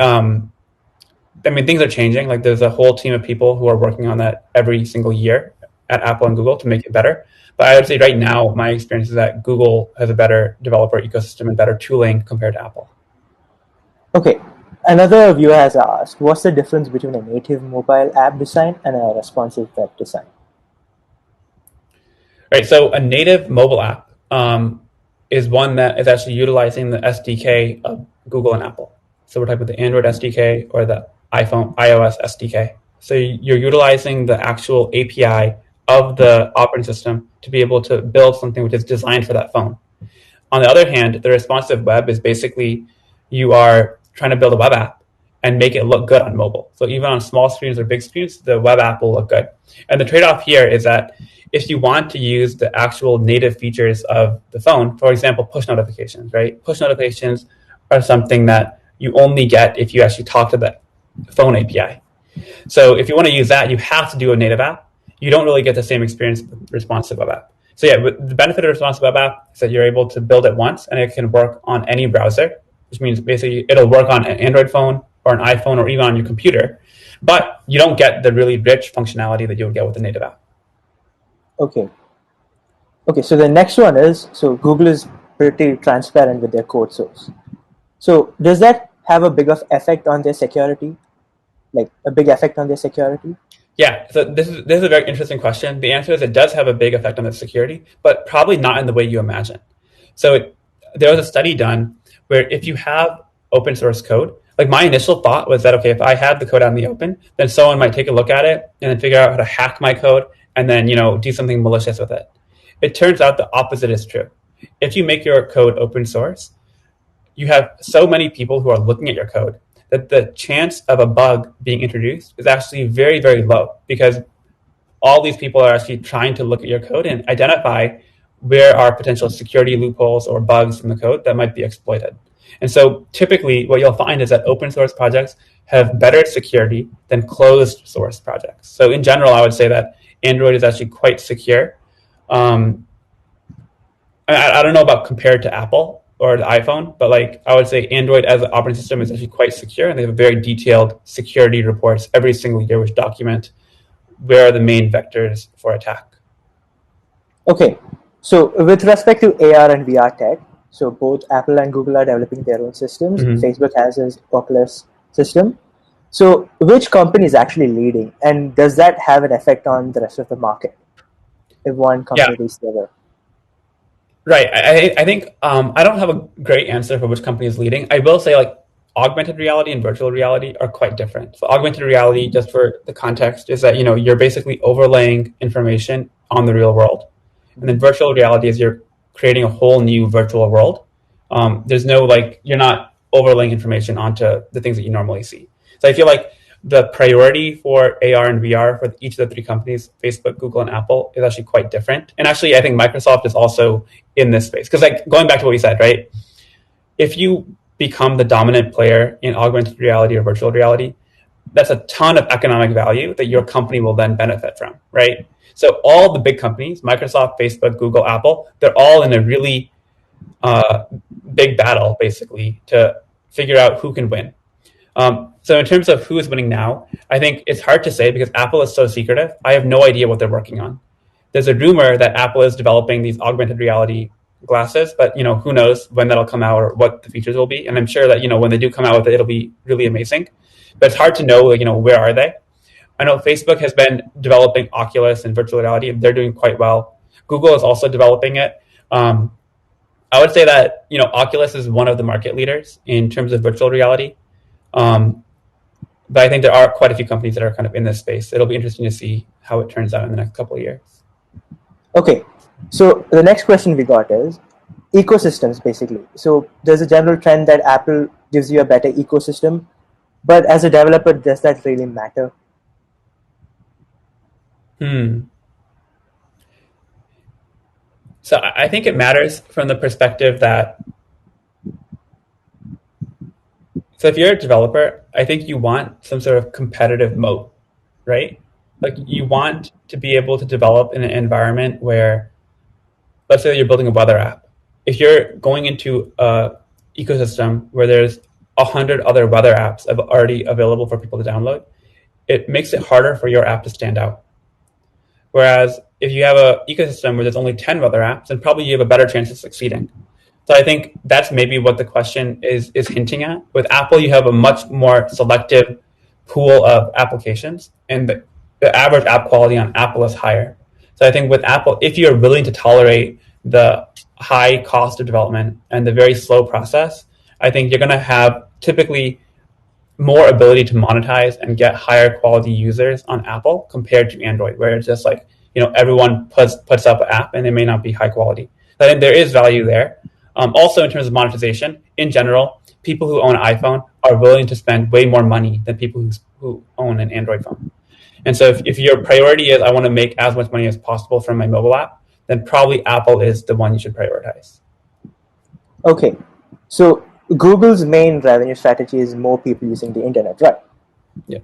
things are changing. Like there's a whole team of people who are working on that every single year at Apple and Google to make it better. But I would say right now, my experience is that Google has a better developer ecosystem and better tooling compared to Apple. Okay. Another viewer has asked, what's the difference between a native mobile app design and a responsive web design? Right. So a native mobile app is one that is actually utilizing the SDK of Google and Apple. So we're talking about the Android SDK or the iOS SDK. So you're utilizing the actual API of the operating system to be able to build something which is designed for that phone. On the other hand, the responsive web is basically you are trying to build a web app and make it look good on mobile. So even on small screens or big screens, the web app will look good. And the trade-off here is that if you want to use the actual native features of the phone, for example, push notifications, right? Push notifications are something that you only get if you actually talk to the phone API. So if you want to use that, you have to do a native app. You don't really get the same experience with responsive web app. So yeah, the benefit of responsive web app is that you're able to build it once and it can work on any browser, which means basically it'll work on an Android phone or an iPhone or even on your computer, but you don't get the really rich functionality that you would get with a native app. Okay, so the next one is, so Google is pretty transparent with their code source. So does that have a big effect on their security? Like a big effect on their security? Yeah, so this is a very interesting question. The answer is it does have a big effect on the security, but probably not in the way you imagine. So there was a study done where if you have open source code, like my initial thought was that, okay, if I had the code out in the open, then someone might take a look at it and then figure out how to hack my code and then, do something malicious with it. It turns out the opposite is true. If you make your code open source, you have so many people who are looking at your code that the chance of a bug being introduced is actually very, very low because all these people are actually trying to look at your code and identify where are potential security loopholes or bugs in the code that might be exploited. And so typically what you'll find is that open source projects have better security than closed source projects. So in general, I would say that Android is actually quite secure. I don't know about compared to Apple or the iPhone, but I would say Android as an operating system is actually quite secure, and they have very detailed security reports every single year which document where are the main vectors for attack. Okay, so with respect to AR and VR tech, so both Apple and Google are developing their own systems. Facebook has its Oculus system. So which company is actually leading, and does that have an effect on the rest of the market if one company leads the other? Right. I think I don't have a great answer for which company is leading. I will say like augmented reality and virtual reality are quite different. So augmented reality, just for the context, is that you're basically overlaying information on the real world, and then virtual reality is you're creating a whole new virtual world. There's no you're not overlaying information onto the things that you normally see. So I feel like the priority for AR and VR for each of the three companies, Facebook, Google, and Apple, is actually quite different. And actually, I think Microsoft is also in this space. Because going back to what we said, right? If you become the dominant player in augmented reality or virtual reality, that's a ton of economic value that your company will then benefit from, right? So all the big companies, Microsoft, Facebook, Google, Apple, they're all in a really big battle, basically, to figure out who can win. So in terms of who is winning now, I think it's hard to say because Apple is so secretive. I have no idea what they're working on. There's a rumor that Apple is developing these augmented reality glasses, but who knows when that'll come out or what the features will be. And I'm sure that when they do come out with it, it'll be really amazing. But it's hard to know where are they. I know Facebook has been developing Oculus and virtual reality, and they're doing quite well. Google is also developing it. I would say that Oculus is one of the market leaders in terms of virtual reality. But I think there are quite a few companies that are kind of in this space. It'll be interesting to see how it turns out in the next couple of years. Okay, so the next question we got is ecosystems, basically. So there's a general trend that Apple gives you a better ecosystem, but as a developer, does that really matter? So I think it matters from the perspective that, so if you're a developer, I think you want some sort of competitive moat, right? Like you want to be able to develop in an environment where, let's say you're building a weather app. If you're going into an ecosystem where there's 100 other weather apps already available for people to download, it makes it harder for your app to stand out. Whereas if you have an ecosystem where there's only 10 weather apps, then probably you have a better chance of succeeding. So I think that's maybe what the question is hinting at. With Apple, you have a much more selective pool of applications, and the average app quality on Apple is higher. So I think with Apple, if you're willing to tolerate the high cost of development and the very slow process, I think you're going to have typically more ability to monetize and get higher quality users on Apple compared to Android, where it's just everyone puts up an app and it may not be high quality. So I think there is value there. Also, in terms of monetization, in general, people who own an iPhone are willing to spend way more money than people who own an Android phone. And so if your priority is, I want to make as much money as possible from my mobile app, then probably Apple is the one you should prioritize. Okay, so Google's main revenue strategy is more people using the internet, right? Yeah.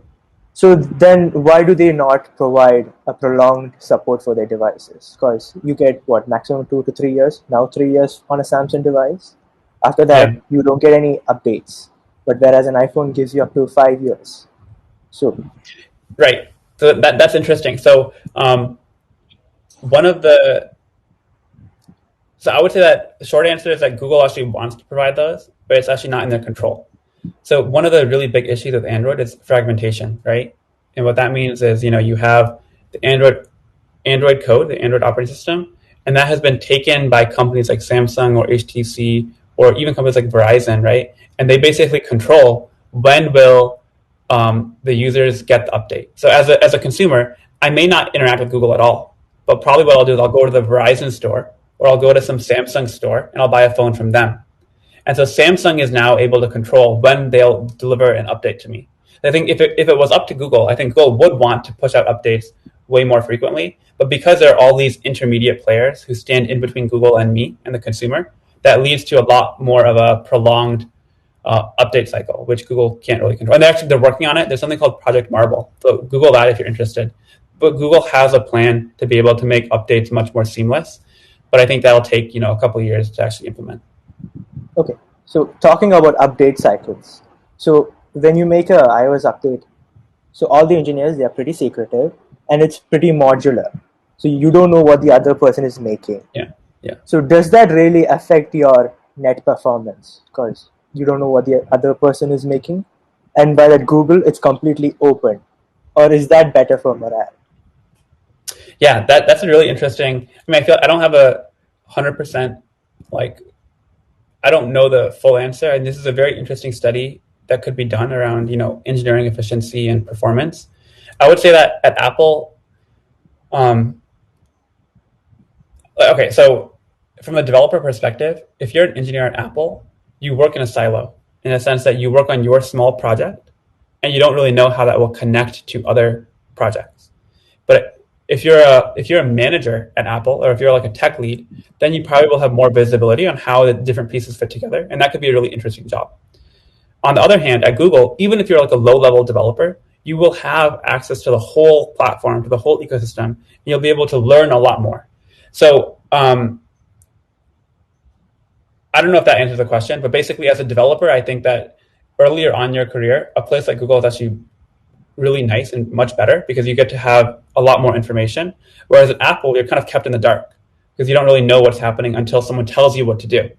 So then why do they not provide a prolonged support for their devices? Because you get, maximum 2 to 3 years? Now 3 years on a Samsung device. After that, you don't get any updates. But whereas an iPhone gives you up to 5 years. So, right. So that's interesting. So so I would say that the short answer is that Google actually wants to provide those, but it's actually not in their control. So one of the really big issues with Android is fragmentation, right? And what that means is, you have the Android code, the Android operating system, and that has been taken by companies like Samsung or HTC or even companies like Verizon, right? And they basically control when will the users get the update. So as a consumer, I may not interact with Google at all, but probably what I'll do is I'll go to the Verizon store or I'll go to some Samsung store and I'll buy a phone from them. And so Samsung is now able to control when they'll deliver an update to me. I think if it was up to Google, I think Google would want to push out updates way more frequently. But because there are all these intermediate players who stand in between Google and me and the consumer, that leads to a lot more of a prolonged update cycle, which Google can't really control. And they're working on it. There's something called Project Marble. So Google that if you're interested. But Google has a plan to be able to make updates much more seamless. But I think that'll take a couple of years to actually implement. Okay, so talking about update cycles. So when you make a iOS update, so all the engineers, they are pretty secretive, and it's pretty modular. So you don't know what the other person is making. Yeah. Yeah. So does that really affect your net performance? Because you don't know what the other person is making. And by that Google, it's completely open. Or is that better for morale? Yeah, that's a really interesting. I mean, I feel I don't have 100% like I don't know the full answer, and this is a very interesting study that could be done around engineering efficiency and performance. I would say that at Apple, um, okay, so from a developer perspective, if you're an engineer at Apple, you work in a silo in the sense that you work on your small project, and you don't really know how that will connect to other projects. But if you're a manager at Apple, or if you're like a tech lead, then you probably will have more visibility on how the different pieces fit together, and that could be a really interesting job. On the other hand, at Google, even if you're like a low-level developer, you will have access to the whole platform, to the whole ecosystem, and you'll be able to learn a lot more. So I don't know if that answers the question, but basically, as a developer, I think that earlier on in your career, a place like Google is actually really nice and much better because you get to have a lot more information. Whereas at Apple, you're kind of kept in the dark because you don't really know what's happening until someone tells you what to do.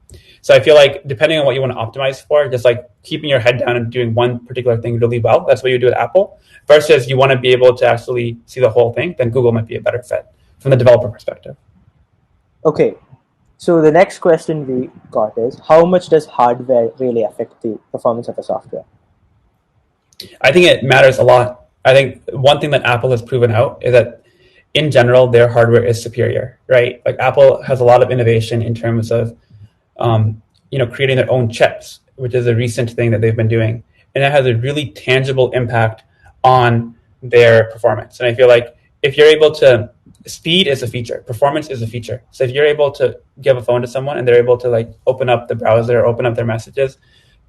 So I feel like depending on what you want to optimize for, just like keeping your head down and doing one particular thing really well, that's what you do at Apple, versus you want to be able to actually see the whole thing, then Google might be a better fit from the developer perspective. Okay, so the next question we got is, how much does hardware really affect the performance of a software? I think it matters a lot. I think one thing that Apple has proven out is that in general, their hardware is superior, right? Like Apple has a lot of innovation in terms of, creating their own chips, which is a recent thing that they've been doing. And that has a really tangible impact on their performance. And I feel like if you're able to, speed is a feature, performance is a feature. So if you're able to give a phone to someone and they're able to like open up the browser or open up their messages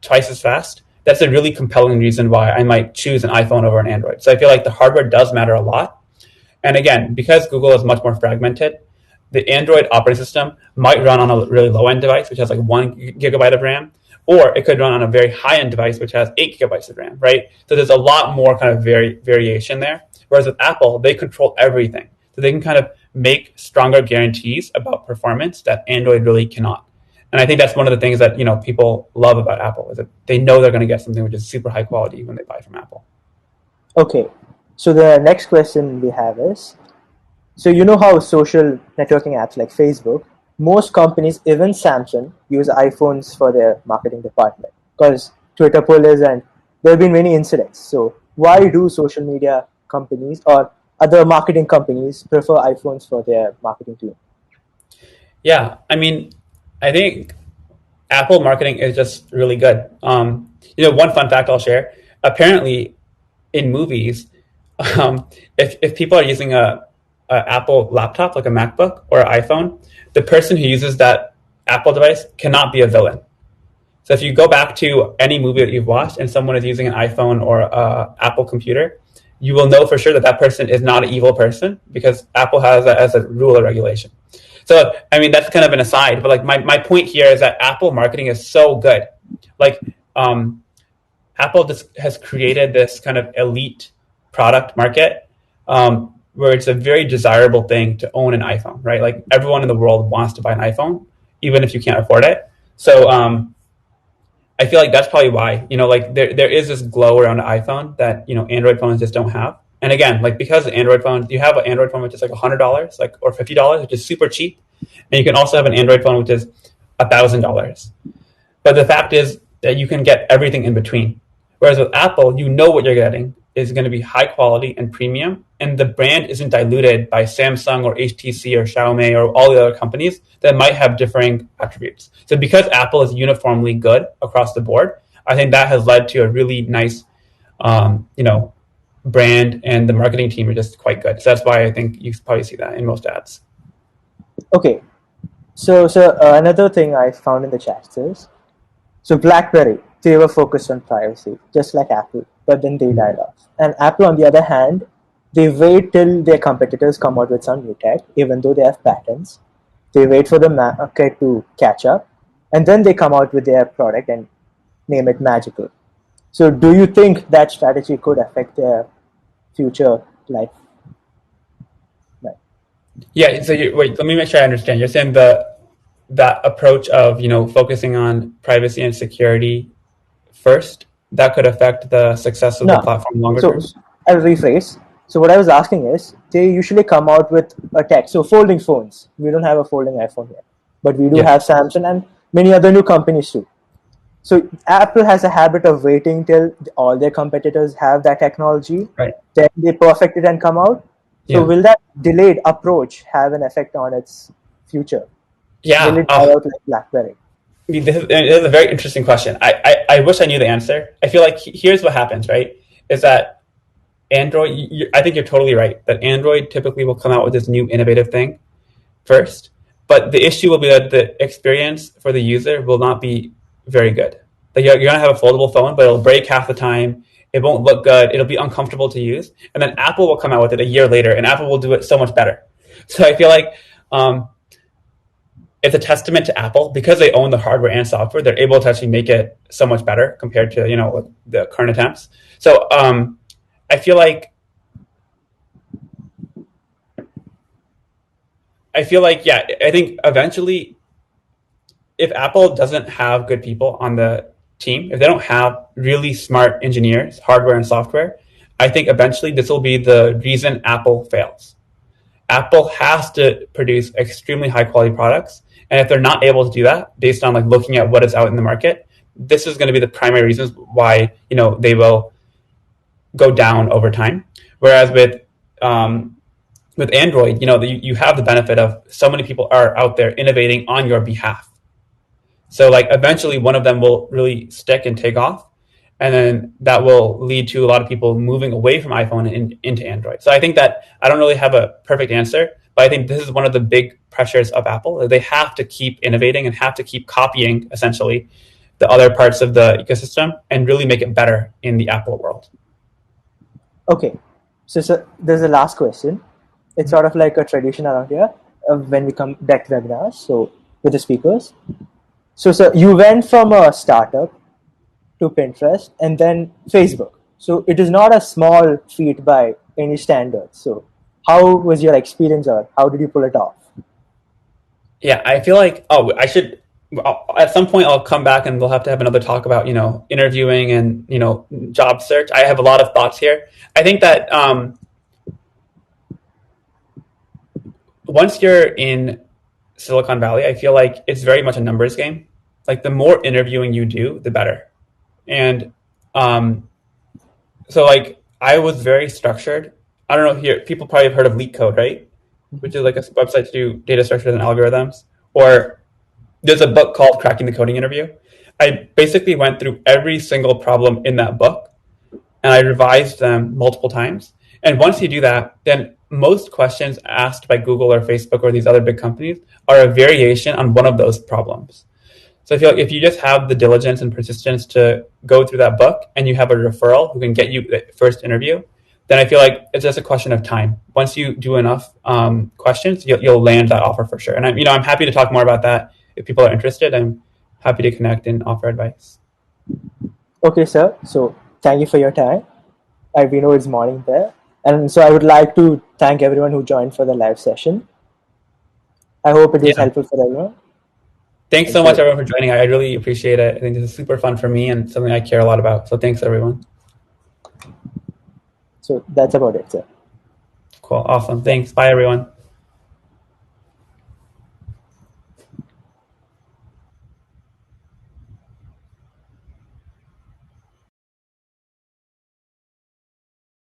twice as fast, that's a really compelling reason why I might choose an iPhone over an Android. So I feel like the hardware does matter a lot. And again, because Google is much more fragmented, the Android operating system might run on a really low-end device, which has like 1 GB of RAM, or it could run on a very high-end device, which has 8 GB of RAM, right? So there's a lot more kind of variation there. Whereas with Apple, they control everything. So they can kind of make stronger guarantees about performance that Android really cannot. And I think that's one of the things that people love about Apple is that they know they're going to get something which is super high quality when they buy from Apple. Okay, so the next question we have is, so you know how social networking apps like Facebook, most companies, even Samsung, use iPhones for their marketing department because Twitter police and there have been many incidents. So why do social media companies or other marketing companies prefer iPhones for their marketing team? Yeah, I mean, I think Apple marketing is just really good. One fun fact I'll share. Apparently, in movies, if people are using a Apple laptop, like a MacBook or an iPhone, the person who uses that Apple device cannot be a villain. So if you go back to any movie that you've watched and someone is using an iPhone or an Apple computer, you will know for sure that that person is not an evil person because Apple has that as a rule or regulation. So, I mean, that's kind of an aside, but like my point here is that Apple marketing is so good. Like, Apple just has created this kind of elite product market where it's a very desirable thing to own an iPhone, right? Like everyone in the world wants to buy an iPhone, even if you can't afford it. So I feel like that's probably why, like there is this glow around the iPhone that, Android phones just don't have. And again, like because Android phones, you have an Android phone which is like $100, like or $50, which is super cheap, and you can also have an Android phone which is $1,000. But the fact is that you can get everything in between. Whereas with Apple, you know what you're getting is going to be high quality and premium, and the brand isn't diluted by Samsung or HTC or Xiaomi or all the other companies that might have differing attributes. So because Apple is uniformly good across the board, I think that has led to a really nice, brand, and the marketing team are just quite good. So that's why I think you probably see that in most ads. Okay, so another thing I found in the chat is, so BlackBerry, they were focused on privacy, just like Apple, but then they died off. And Apple, on the other hand, they wait till their competitors come out with some new tech, even though they have patents. They wait for the market to catch up, and then they come out with their product and name it magical. So do you think that strategy could affect their future life? Yeah. So wait, let me make sure I understand. You're saying that approach of focusing on privacy and security first, that could affect the success of the No. platform longer So, term. I'll rephrase. So what I was asking is, they usually come out with a tech. So folding phones. We don't have a folding iPhone yet, but we do Yeah. have Samsung and many other new companies too. So Apple has a habit of waiting till all their competitors have that technology, Right. then they perfect it and come out. So Yeah. will that delayed approach have an effect on its future? Will Yeah. it die out like BlackBerry? This is a very interesting question. I wish I knew the answer. I feel like here's what happens, right? Is that Android, I think you're totally right, that Android typically will come out with this new innovative thing first. But the issue will be that the experience for the user will not be very good. Like you're going to have a foldable phone, but it'll break half the time. It won't look good. It'll be uncomfortable to use. And then Apple will come out with it a year later, and Apple will do it so much better. So I feel like um, it's a testament to Apple because they own the hardware and software. They're able to actually make it so much better compared to the current attempts. So I feel like yeah, I think eventually, if Apple doesn't have good people on the team, if they don't have really smart engineers, hardware and software, I think eventually this will be the reason Apple fails. Apple has to produce extremely high quality products, and if they're not able to do that based on like looking at what is out in the market, this is going to be the primary reasons why they will go down over time. Whereas with Android, you have the benefit of so many people are out there innovating on your behalf. So like eventually one of them will really stick and take off. And then that will lead to a lot of people moving away from iPhone and into Android. So I think that I don't really have a perfect answer, but I think this is one of the big pressures of Apple. They have to keep innovating and have to keep copying essentially the other parts of the ecosystem and really make it better in the Apple world. Okay, so there's a last question. It's sort of like a tradition around here when we conduct webinars. So with the speakers. So you went from a startup to Pinterest and then Facebook. So it is not a small feat by any standards. So how was your experience, or how did you pull it off? Yeah, I feel like I should at some point I'll come back and we'll have to have another talk about interviewing and job search. I have a lot of thoughts here. I think that once you're in Silicon Valley, I feel like it's very much a numbers game. Like the more interviewing you do, the better. And so like I was very structured. I don't know, here people probably have heard of Leak Code, right? Which is like a website to do data structures and algorithms. Or there's a book called Cracking the Coding Interview. I basically went through every single problem in that book and I revised them multiple times. And once you do that, then most questions asked by Google or Facebook or these other big companies are a variation on one of those problems. So I feel like if you just have the diligence and persistence to go through that book and you have a referral who can get you the first interview, then I feel like it's just a question of time. Once you do enough questions, you'll land that offer for sure. And I'm happy to talk more about that if people are interested. I'm happy to connect and offer advice. Okay, sir. So thank you for your time. We know it's morning there. And so I would like to thank everyone who joined for the live session. I hope it was Yeah. helpful for everyone. Thanks And so much, so, everyone, for joining. I really appreciate it. I think this is super fun for me and something I care a lot about. So thanks, everyone. so that's about it, sir. Cool. Awesome. Thanks. Bye, everyone.